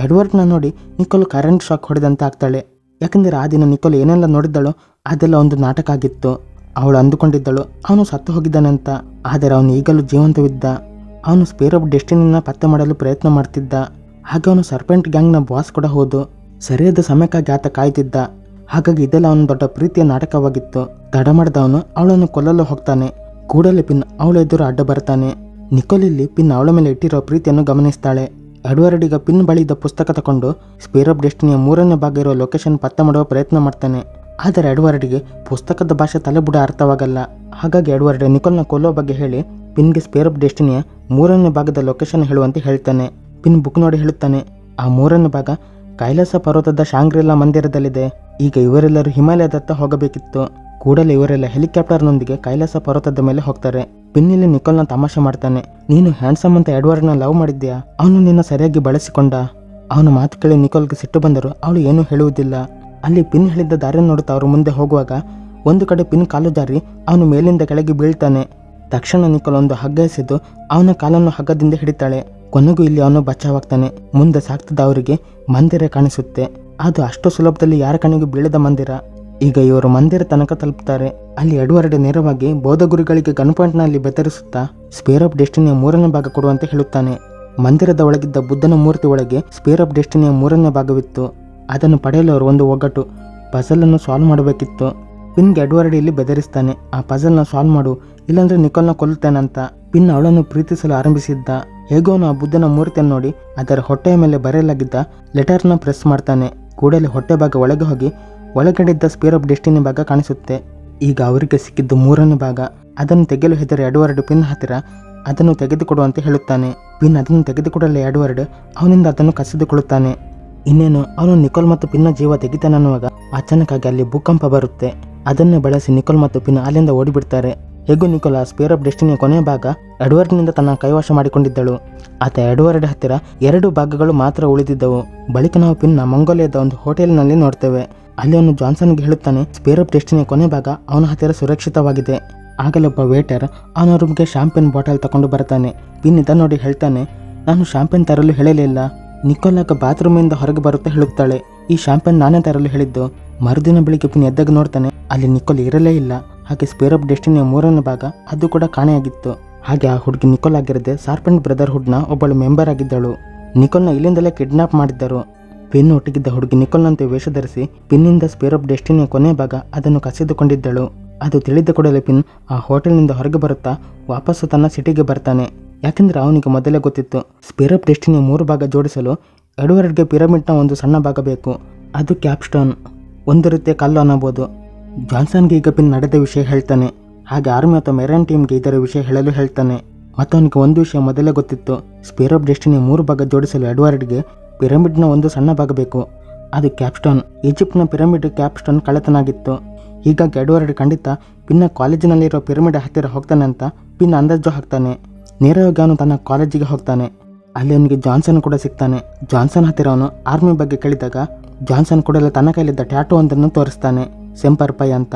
ಎಡ್ವರ್ಡ್ನ ನೋಡಿ ನಿಕೋಲ್ ಕರೆಂಟ್ ಶಾಕ್ ಹೊಡೆದಂತೆ ಆಗ್ತಾಳೆ. ಯಾಕೆಂದರೆ ಆ ದಿನ ನಿಕೋಲ್ ಏನೆಲ್ಲ ನೋಡಿದ್ದಳೋ ಅದೆಲ್ಲ ಒಂದು ನಾಟಕ ಆಗಿತ್ತು. ಅವಳು ಅಂದುಕೊಂಡಿದ್ದಳು ಅವನು ಸತ್ತು ಹೋಗಿದ್ದಾನಂತ. ಆದರೆ ಅವನು ಈಗಲೂ ಜೀವಂತವಿದ್ದ. ಅವನು ಸ್ಪೇರ್ ಆಫ್ ಡೆಸ್ಟಿನಿನ ಪತ್ತೆ ಮಾಡಲು ಪ್ರಯತ್ನ ಮಾಡ್ತಿದ್ದ. ಹಾಗೆ ಅವನು ಸರ್ಪೆಂಟ್ ಗ್ಯಾಂಗ್ನ ಬಾಸ್ ಕೂಡ ಹೌದು. ಸರಿಯಾದ ಸಮಯಕ್ಕಾಗಿ ಆತ ಕಾಯ್ತಿದ್ದ. ಹಾಗಾಗಿ ಇದೆಲ್ಲ ಅವನ ದೊಡ್ಡ ಪ್ರೀತಿಯ ನಾಟಕವಾಗಿತ್ತು. ತಡ ಮಾಡಿದವನು ಅವಳನ್ನು ಕೊಲ್ಲಲು ಹೋಗ್ತಾನೆ. ಕೂಡಲೇ ಪಿನ್ ಅವಳ ಎದುರು ಅಡ್ಡ ಬರ್ತಾನೆ. ನಿಕೋಲ್ ಇಲ್ಲಿ ಪಿನ್ ಅವಳ ಮೇಲೆ ಇಟ್ಟಿರೋ ಪ್ರೀತಿಯನ್ನು ಗಮನಿಸ್ತಾಳೆ. ಎಡ್ವರ್ಡ್ ಈಗ ಪಿನ್ ಬಳಿ ಇದ್ದ ಪುಸ್ತಕ ತಗೊಂಡು ಸ್ಪೇರ್ ಆಫ್ ಡೆಸ್ಟಿನಿಯ 3ನೇ ಭಾಗ ಇರೋ ಲೊಕೇಶನ್ ಪತ್ತೆ ಮಾಡುವ ಪ್ರಯತ್ನ ಮಾಡ್ತಾನೆ. ಆದರೆ ಎಡ್ವರ್ಡ್ಗೆ ಪುಸ್ತಕದ ಭಾಷೆ ತಲೆಬುಡ ಅರ್ಥವಾಗಲ್ಲ. ಹಾಗಾಗಿ ಎಡ್ವರ್ಡ್ ನಿಕೋಲ್ನ ಕೊಲ್ಲೋ ಬಗ್ಗೆ ಹೇಳಿ ಪಿನ್ಗೆ ಸ್ಪೇರ್ ಆಫ್ ಡೆಸ್ಟಿನಿಯ 3ನೇ ಭಾಗದ ಲೊಕೇಶನ್ ಹೇಳುವಂತೆ ಹೇಳ್ತಾನೆ. ಪಿನ್ ಬುಕ್ ನೋಡಿ ಹೇಳುತ್ತಾನೆ, ಆ 3ನೇ ಭಾಗ ಕೈಲಾಸ ಪರ್ವತದ ಶಾಂಗ್ರಿಲಾ ಮಂದಿರದಲ್ಲಿದೆ. ಈಗ ಇವರೆಲ್ಲರೂ ಹಿಮಾಲಯದತ್ತ ಹೋಗಬೇಕಿತ್ತು. ಕೂಡಲೇ ಇವರೆಲ್ಲ ಹೆಲಿಕಾಪ್ಟರ್ನೊಂದಿಗೆ ಕೈಲಾಸ ಪರ್ವತದ ಮೇಲೆ ಹೋಗ್ತಾರೆ. ಪಿನ್ ಇಲ್ಲಿ ನಿಕೋಲ್ನ ತಮಾಷೆ ಮಾಡ್ತಾನೆ. ನೀನು ಹ್ಯಾಂಡ್ಸಮ್ ಅಂತ ಎಡ್ವರ್ಡ್ನ ಲವ್ ಮಾಡಿದ್ಯಾ? ಅವನು ನಿನ್ನ ಸರಿಯಾಗಿ ಬಳಸಿಕೊಂಡ. ಅವನ ಮಾತು ಕೇಳಿ ನಿಕೋಲ್ಗೆ ಸಿಟ್ಟು ಬಂದರೂ ಅವಳು ಏನೂ ಹೇಳುವುದಿಲ್ಲ. ಅಲ್ಲಿ ಪಿನ್ ಹೇಳಿದ್ದ ದಾರಿಯನ್ನು ನೋಡುತ್ತಾ ಅವರು ಮುಂದೆ ಹೋಗುವಾಗ ಒಂದು ಕಡೆ ಪಿನ್ ಕಾಲು ಜಾರಿ ಅವನು ಮೇಲಿಂದ ಕೆಳಗೆ ಬೀಳ್ತಾನೆ. ತಕ್ಷಣ ನಿಕೋಲ್ ಒಂದು ಹಗ್ಗ ಎಸೆದು ಅವನ ಕಾಲನ್ನು ಹಗ್ಗದಿಂದ ಹಿಡಿತಾಳೆ. ಕೊನೆಗೂ ಇಲ್ಲಿ ಅವನು ಬಚಾವಾಗ್ತಾನೆ. ಮುಂದೆ ಸಾಗ್ತದ ಅವರಿಗೆ ಮಂದಿರ ಕಾಣಿಸುತ್ತೆ. ಅದು ಅಷ್ಟು ಸುಲಭದಲ್ಲಿ ಯಾರ ಕಣ್ಣಿಗೂ ಬೀಳದ ಮಂದಿರ. ಈಗ ಇವರು ಮಂದಿರ ತನಕ ತಲುಪ್ತಾರೆ. ಅಲ್ಲಿ ಎಡ್ವರ್ಡ್ ನೇರವಾಗಿ ಬೌದ್ಧ ಗುರುಗಳಿಗೆ ಗನ್ ಪಾಯಿಂಟ್ನಲ್ಲಿ ಬೆದರಿಸುತ್ತಾ ಸ್ಪೇರ್ ಆಫ್ ಡೆಸ್ಟಿನಿಯ 3ನೇ ಭಾಗ ಕೊಡುವಂತೆ ಹೇಳುತ್ತಾನೆ. ಮಂದಿರದ ಒಳಗಿದ್ದ ಬುದ್ಧನ ಮೂರ್ತಿ ಒಳಗೆ ಸ್ಪೇರ್ ಆಫ್ ಡೆಸ್ಟಿನಿಯ 3ನೇ ಭಾಗವಿತ್ತು. ಅದನ್ನು ಪಡೆಯಲು ಅವರು ಒಂದು ಒಗ್ಗಟ್ಟು ಪಜಲನ್ನು ಸಾಲ್ವ್ ಮಾಡಬೇಕಿತ್ತು. ಪಿನ್ಗೆ ಎಡ್ವರ್ಡ್ ಇಲ್ಲಿ ಬೆದರಿಸ್ತಾನೆ, ಆ ಪಜಲ್ನ ಸಾಲ್ವ್ ಮಾಡು, ಇಲ್ಲಾಂದ್ರೆ ನಿಕೋಲ್ನ ಕೊಲ್ಲುತ್ತೇನಂತ. ಪಿನ್ ಅವಳನ್ನು ಪ್ರೀತಿಸಲು ಆರಂಭಿಸಿದ್ದ. ಹೇಗೋ ಅವನು ಆ ಬುದ್ಧನ ಮೂರ್ತಿಯನ್ನು ನೋಡಿ ಅದರ ಹೊಟ್ಟೆಯ ಮೇಲೆ ಬರೆಯಲಾಗಿದ್ದ ಲೆಟರ್ನ ಪ್ರೆಸ್ ಮಾಡ್ತಾನೆ. ಕೂಡಲೇ ಹೊಟ್ಟೆ ಭಾಗ ಒಳಗೆ ಹೋಗಿ ಒಳಗಡೆ ಇದ್ದ ಸ್ಪೇರ್ ಆಫ್ ಡೆಸ್ಟಿನಿ ಭಾಗ ಕಾಣಿಸುತ್ತೆ. ಈಗ ಅವರಿಗೆ ಸಿಕ್ಕಿದ್ದು 3ನೇ ಭಾಗ. ಅದನ್ನು ತೆಗೆಯಲು ಹೆದರಿ ಎಡ್ವರ್ಡ್ ಪಿನ್ ಹತ್ತಿರ ಅದನ್ನು ತೆಗೆದುಕೊಡುವಂತೆ ಹೇಳುತ್ತಾನೆ. ಪಿನ್ ಅದನ್ನು ತೆಗೆದುಕೊಡಲು ಎಡ್ವರ್ಡ್ ಅವನಿಂದ ಅದನ್ನು ಕಸಿದುಕೊಳ್ಳುತ್ತಾನೆ. ಇನ್ನೇನು ಅವನು ನಿಕೋಲ್ ಮತ್ತು ಪಿನ್ನ ಜೀವ ತೆಗಿತಾನನ್ನುವಾಗ ಅಚಾನಕ್ಕಾಗಿ ಅಲ್ಲಿ ಭೂಕಂಪ ಬರುತ್ತೆ. ಅದನ್ನೇ ಬಳಸಿ ನಿಕೋಲ್ ಮತ್ತು ಪಿನ್ ಅಲ್ಲಿಂದ ಓಡಿಬಿಡ್ತಾರೆ. ಹೇಗೂ ನಿಕೋಲ್ ಆ ಸ್ಪೇರ್ ಆಫ್ ಡೆಸ್ಟಿನಿಯ ಕೊನೆಯ ಭಾಗ ಎಡ್ವರ್ಡ್ನಿಂದ ತನ್ನ ಕೈವಶ ಮಾಡಿಕೊಂಡಿದ್ದಳು. ಆತ ಎಡ್ವರ್ಡ್ ಹತ್ತಿರ 2 ಭಾಗಗಳು ಮಾತ್ರ ಉಳಿದಿದ್ದವು. ಬಳಿಕ ನಾವು ಪಿನ್ನ ಮಂಗೋಲಿಯಾದ ಒಂದು ಹೋಟೆಲ್ನಲ್ಲಿ ನೋಡ್ತೇವೆ. ಅಲ್ಲಿ ಅವನು ಜಾನ್ಸನ್ಗೆ ಹೇಳುತ್ತಾನೆ ಸ್ಪೇರ್ ಆಫ್ ಡೆಸ್ಟಿನಿಯ ಕೊನೆ ಭಾಗ ಅವನ ಹತ್ತಿರ ಸುರಕ್ಷಿತವಾಗಿದೆ. ಆಗಲೇ ಒಬ್ಬ ವೇಟರ್ ಅವನ ರೂಮ್ಗೆ ಶಾಂಪೇನ್ ಬಾಟಲ್ ತಗೊಂಡು ಬರ್ತಾನೆ. ಪಿನ್ ಇದನ್ನು ನೋಡಿ ಹೇಳ್ತಾನೆ, ನಾನು ಶಾಂಪೇನ್ ತರಲು ಹೇಳಲಿಲ್ಲ. ನಿಕೋಲ್ ಆಗ ಬಾತ್ರೂಮಿಂದ ಹೊರಗೆ ಬರುತ್ತೆ ಹೇಳುತ್ತಾಳೆ, ಈ ಶಾಂಪೇನ್ ನಾನೇ ತರಲು ಹೇಳಿದ್ದು. ಮರುದಿನ ಬೆಳಿಗ್ಗೆ ಪಿನ್ ಎದ್ದಾಗ ನೋಡ್ತಾನೆ ಅಲ್ಲಿ ನಿಕೋಲ್ ಇರಲೇ ಇಲ್ಲ. ಹಾಗೆ ಸ್ಪೇರ್ ಆಫ್ ಡೆಸ್ಟಿನಿಯ 3ನೇ ಭಾಗ ಅದು ಕೂಡ ಕಾಣೆಯಾಗಿತ್ತು. ಹಾಗೆ ಆ ಹುಡುಗಿ ನಿಕೋಲ್ ಆಗಿರದೆ ಸಾರ್ಪೆಂಟ್ ಬ್ರದರ್ಹುಡ್ನ ಒಬ್ಬಳು ಮೆಂಬರ್ ಆಗಿದ್ದಳು. ನಿಕೋಲ್ನ ಇಲ್ಲಿಂದಲೇ ಕಿಡ್ನಾಪ್ ಮಾಡಿದ್ದರು. ಪಿನ್ ಒಟ್ಟಿಗಿದ್ದ ಹುಡುಗಿ ನಿಕೋಲ್ನಂತೆ ವೇಷ ಧರಿಸಿ ಪಿನ್ನಿಂದ ಸ್ಪೇರ್ ಆಫ್ ಡೆಸ್ಟಿನಿಯ ಕೊನೆಯ ಭಾಗ ಅದನ್ನು ಕಸಿದುಕೊಂಡಿದ್ದಳು. ಅದು ತಿಳಿದ ಕೂಡಲೇ ಪಿನ್ ಆ ಹೋಟೆಲ್ನಿಂದ ಹೊರಗೆ ಬರುತ್ತಾ ವಾಪಸ್ಸು ತನ್ನ ಸಿಟಿಗೆ ಬರ್ತಾನೆ. ಯಾಕೆಂದರೆ ಅವನಿಗೆ ಮೊದಲೇ ಗೊತ್ತಿತ್ತು ಸ್ಪೇರ್ ಆಫ್ ಡೆಸ್ಟಿನಿಯ 3 ಭಾಗ ಜೋಡಿಸಲು ಎಡ್ವರ್ಡ್ಗೆ ಪಿರಮಿಡ್ನ ಒಂದು ಸಣ್ಣ ಭಾಗ ಬೇಕು. ಅದು ಕ್ಯಾಪ್ಸ್ಟೋನ್, ಒಂದು ರೀತಿಯ ಕಲ್ಲು ಅನ್ನಬಹುದು. ಜಾನ್ಸನ್ಗೆ ಈಗ ಪಿನ್ ನಡೆದ ವಿಷಯ ಹೇಳ್ತಾನೆ. ಹಾಗೆ ಆರ್ಮಿ ಅಥವಾ ಮೆರೈನ್ ಟೀಮ್ಗೆ ಇದರ ವಿಷಯ ಹೇಳಲು ಹೇಳ್ತಾನೆ. ಮತ್ತು ಅವನಿಗೆ ಒಂದು ವಿಷಯ ಮೊದಲೇ ಗೊತ್ತಿತ್ತು, ಸ್ಪೇರ್ ಆಫ್ ಡೆಸ್ಟಿನಿಯ 3 ಭಾಗ ಜೋಡಿಸಲು ಎಡ್ವರ್ಡ್ಗೆ ಪಿರಮಿಡ್ನ ಒಂದು ಸಣ್ಣ ಭಾಗ ಬೇಕು. ಅದು ಕ್ಯಾಪ್ಸ್ಟೋನ್. ಈಜಿಪ್ಟ್ನ ಪಿರಮಿಡ್ ಕ್ಯಾಪ್ಸ್ಟೋನ್ ಕಳ್ಳತನಾಗಿತ್ತು. ಹೀಗಾಗಿ ಎಡ್ವರ್ಡ್ ಖಂಡಿತ ಪಿನ್ನ ಕಾಲೇಜಿನಲ್ಲಿರೋ ಪಿರಮಿಡ್ ಹತ್ತಿರ ಹೋಗ್ತಾನೆ ಅಂತ ಪಿನ್ ಅಂದಾಜು ಹಾಕ್ತಾನೆ. ನೇರವಾಗಿ ಅವನು ತನ್ನ ಕಾಲೇಜಿಗೆ ಹೋಗ್ತಾನೆ. ಅಲ್ಲಿ ಅವನಿಗೆ ಜಾನ್ಸನ್ ಕೂಡ ಸಿಗ್ತಾನೆ. ಜಾನ್ಸನ್ ಹತ್ತಿರ ಅವನು ಆರ್ಮಿ ಬಗ್ಗೆ ಕೇಳಿದಾಗ ಜಾನ್ಸನ್ ಕೂಡಲೇ ತನ್ನ ಕೈಲಿದ್ದ ಟ್ಯಾಟೂ ಒಂದನ್ನು ತೋರಿಸ್ತಾನೆ, ಸೆಂಪರ್ ಪೈ ಅಂತ.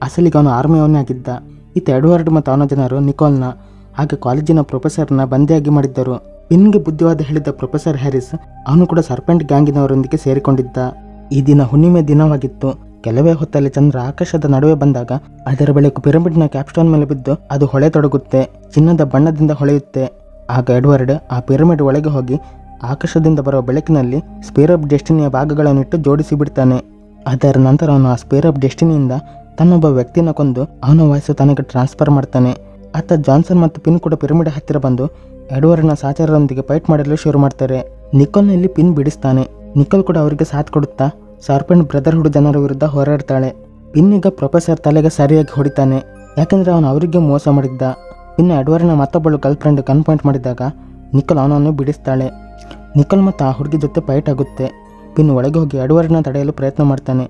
ಅಸಲಿಗೆ ಅವನು ಆರ್ಮಿಯವನೇ ಆಗಿದ್ದ. ಈತ ಎಡ್ವರ್ಡ್ ಮತ್ತು ಅವನ ಜನರು ನಿಕೋಲ್ನ ಹಾಗೆ ಕಾಲೇಜಿನ ಪ್ರೊಫೆಸರ್ನ ಬಂದಿಯಾಗಿ ಮಾಡಿದ್ದರು. ಪಿನ್ಗೆ ಬುದ್ಧಿವಾದ ಹೇಳಿದ್ದ ಪ್ರೊಫೆಸರ್ ಹ್ಯಾರಿಸ್ ಅವನು ಕೂಡ ಸರ್ಪೆಂಟ್ ಗ್ಯಾಂಗಿನವರೊಂದಿಗೆ ಸೇರಿಕೊಂಡಿದ್ದ. ಈ ದಿನ ಹುಣ್ಣಿಮೆ ದಿನವಾಗಿತ್ತು. ಕೆಲವೇ ಹೊತ್ತಲ್ಲಿ ಚಂದ್ರ ಆಕಾಶದ ನಡುವೆ ಬಂದಾಗ ಅದರ ಬೆಳಕು ಪಿರಮಿಡ್ನ ಕ್ಯಾಪ್ಸ್ಟೋನ್ ಮೇಲೆ ಬಿದ್ದು ಅದು ಹೊಳೆತೊಡಗುತ್ತೆ, ಚಿನ್ನದ ಬಣ್ಣದಿಂದ ಹೊಳೆಯುತ್ತೆ. ಆಗ ಎಡ್ವರ್ಡ್ ಆ ಪಿರಮಿಡ್ ಒಳಗೆ ಹೋಗಿ ಆಕಾಶದಿಂದ ಬರುವ ಬೆಳಕಿನಲ್ಲಿ ಸ್ಪೇರ್ ಆಫ್ ಡೆಸ್ಟಿನಿಯ ಭಾಗಗಳನ್ನಿಟ್ಟು ಜೋಡಿಸಿ ಬಿಡ್ತಾನೆ. ಅದರ ನಂತರ ಅವನು ಆ ಸ್ಪೇರ್ ಆಫ್ ಡೆಸ್ಟಿನಿಯಿಂದ ತನ್ನೊಬ್ಬ ವ್ಯಕ್ತಿನ ಕೊಂದು ಅವನ ವಯಸ್ಸು ತನಗೆ ಟ್ರಾನ್ಸ್ಫರ್ ಮಾಡ್ತಾನೆ. ಆತ ಜಾನ್ಸನ್ ಮತ್ತು ಪಿನ್ ಕೂಡ ಪಿರಮಿಡ್ ಹತ್ತಿರ ಬಂದು ಎಡ್ವರ್ಡ್ನ ಸಹಚರರೊಂದಿಗೆ ಫೈಟ್ ಮಾಡಲು ಶುರು ಮಾಡ್ತಾರೆ. ನಿಕೋಲ್ನಲ್ಲಿ ಪಿನ್ ಬಿಡಿಸ್ತಾನೆ. ನಿಕೋಲ್ ಕೂಡ ಅವರಿಗೆ ಸಾಥ್ ಕೊಡುತ್ತಾ ಸಾರ್ಪೆಂಟ್ ಬ್ರದರ್ಹುಡ್ ಜನರ ವಿರುದ್ಧ ಹೋರಾಡ್ತಾಳೆ. ಪಿನ್ ಈಗ ಪ್ರೊಫೆಸರ್ ತಲೆಗೆ ಸರಿಯಾಗಿ ಹೊಡಿತಾನೆ, ಯಾಕೆಂದರೆ ಅವನು ಅವರಿಗೆ ಮೋಸ ಮಾಡಿದ್ದ. ಪಿನ್ ಎಡ್ವರ್ಡ್ನ ಮತ್ತೊಬ್ಬಳು ಗರ್ಲ್ ಫ್ರೆಂಡ್ ಗನ್ ಪಾಯಿಂಟ್ ಮಾಡಿದಾಗ ನಿಕೋಲ್ ಅವನನ್ನು ಬಿಡಿಸ್ತಾಳೆ. ನಿಕೋಲ್ ಮತ್ತು ಆ ಹುಡುಗಿ ಜೊತೆ ಫೈಟ್ ಆಗುತ್ತೆ. ಪಿನ್ ಒಳಗೆ ಹೋಗಿ ಎಡ್ವರ್ಡ್ನ ತಡೆಯಲು ಪ್ರಯತ್ನ ಮಾಡ್ತಾನೆ,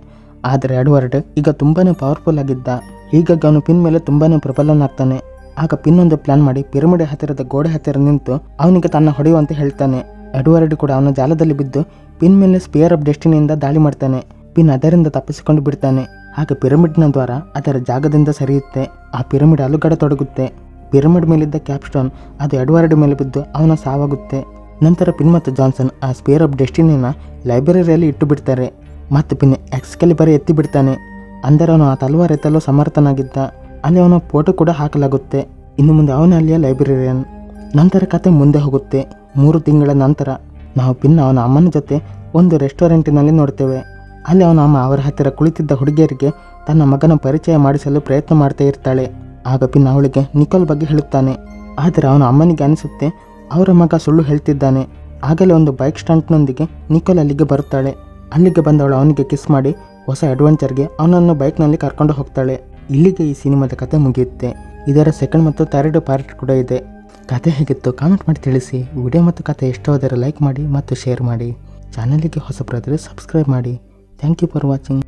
ಆದರೆ ಎಡ್ವರ್ಡ್ ಈಗ ತುಂಬಾ ಪವರ್ಫುಲ್ ಆಗಿದ್ದ. ಹೀಗಾಗಿ ಅವನು ಪಿನ್ ಮೇಲೆ ತುಂಬಾ ಪ್ರಬಲನಾಗ್ತಾನೆ. ಆಗ ಪಿನ್ ಒಂದು ಪ್ಲಾನ್ ಮಾಡಿ ಪಿರಮಿಡ್ ಹತ್ತಿರದ ಗೋಡೆ ಹತ್ತಿರ ನಿಂತು ಅವನಿಗೆ ತನ್ನ ಹೊಡೆಯುವಂತೆ ಹೇಳ್ತಾನೆ. ಎಡ್ವರ್ಡ್ ಕೂಡ ಅವನ ಜಾಲದಲ್ಲಿ ಬಿದ್ದು ಪಿನ್ ಮೇಲೆ ಸ್ಪೇರ್ ಆಫ್ ಡೆಸ್ಟಿನಿಯಿಂದ ದಾಳಿ ಮಾಡ್ತಾನೆ. ಪಿನ್ ಅದರಿಂದ ತಪ್ಪಿಸಿಕೊಂಡು ಬಿಡ್ತಾನೆ. ಹಾಗೆ ಪಿರಮಿಡ್ನ ದ್ವಾರ ಅದರ ಜಾಗದಿಂದ ಸರಿಯುತ್ತೆ. ಆ ಪಿರಮಿಡ್ ಅಲುಗಡತೊಡಗುತ್ತೆ. ಪಿರಮಿಡ್ ಮೇಲಿದ್ದ ಕ್ಯಾಪ್ಸ್ಟೋನ್ ಅದು ಎಡ್ವರ್ಡ್ ಮೇಲೆ ಬಿದ್ದು ಅವನ ಸಾವಾಗುತ್ತೆ. ನಂತರ ಪಿನ್ ಮತ್ತು ಜಾನ್ಸನ್ ಆ ಸ್ಪೇರ್ ಆಫ್ ಡೆಸ್ಟಿನಿನ ಲೈಬ್ರರಿಯಲ್ಲಿ ಇಟ್ಟು ಬಿಡ್ತಾರೆ ಮತ್ತು ಪಿನ್ ಎಕ್ಸ್ಕೆಲಿಬರ್ ಎತ್ತಿ ಬಿಡ್ತಾನೆ. ಅಂದರೆ ಅವನು ಆ ತಲವಾರು ಎತ್ತಲು ಸಮರ್ಥನಾಗಿದ್ದ. ಅಲ್ಲಿ ಅವನ ಫೋಟೋ ಕೂಡ ಹಾಕಲಾಗುತ್ತೆ. ಇನ್ನು ಮುಂದೆ ಅವನೇ ಅಲ್ಲಿಯ ಲೈಬ್ರರಿಯನ್. ನಂತರ ಕತೆ ಮುಂದೆ ಹೋಗುತ್ತೆ. 3 ತಿಂಗಳ ನಂತರ ನಾವು ಪಿನ್ ಅವನ ಅಮ್ಮನ ಜೊತೆ ಒಂದು ರೆಸ್ಟೋರೆಂಟಿನಲ್ಲಿ ನೋಡ್ತೇವೆ. ಅಲ್ಲಿ ಅವನ ಅಮ್ಮ ಅವರ ಹತ್ತಿರ ಕುಳಿತಿದ್ದ ಹುಡುಗಿಯರಿಗೆ ತನ್ನ ಮಗನ ಪರಿಚಯ ಮಾಡಿಸಲು ಪ್ರಯತ್ನ ಮಾಡ್ತಾ ಇರ್ತಾಳೆ. ಆಗ ಪಿನ್ ಅವಳಿಗೆ ನಿಕೋಲ್ ಬಗ್ಗೆ ಹೇಳುತ್ತಾನೆ. ಆದರೆ ಅವನ ಅಮ್ಮನಿಗೆ ಅನಿಸುತ್ತೆ ಅವರ ಮಗ ಸುಳ್ಳು ಹೇಳ್ತಿದ್ದಾನೆ. ಆಗಲೇ ಒಂದು ಬೈಕ್ ಸ್ಟಂಟ್ನೊಂದಿಗೆ ನಿಕೋಲ್ ಅಲ್ಲಿಗೆ ಬರುತ್ತಾಳೆ. ಅಲ್ಲಿಗೆ ಬಂದವಳು ಅವನಿಗೆ ಕಿಸ್ ಮಾಡಿ ಹೊಸ ಅಡ್ವೆಂಚರ್ಗೆ ಅವನನ್ನು ಬೈಕ್ನಲ್ಲಿ ಕರ್ಕೊಂಡು ಹೋಗ್ತಾಳೆ. ಇಲ್ಲಿಗೆ ಈ ಸಿನಿಮಾದ ಕತೆ ಮುಗಿಯುತ್ತೆ. ಇದರ ಸೆಕೆಂಡ್ ಮತ್ತು ಥರ್ಡ್ ಪಾರ್ಟ್ ಕೂಡ ಇದೆ. ಕತೆ ಹೇಗಿತ್ತು ಕಾಮೆಂಟ್ ಮಾಡಿ ತಿಳಿಸಿ. ವಿಡಿಯೋ ಮತ್ತು ಕತೆ ಇಷ್ಟವಾದರೆ ಲೈಕ್ ಮಾಡಿ ಮತ್ತು ಶೇರ್ ಮಾಡಿ. ಚಾನಲಿಗೆ ಹೊಸಬರಾದರೆ ಸಬ್ಸ್ಕ್ರೈಬ್ ಮಾಡಿ. Thank you for watching.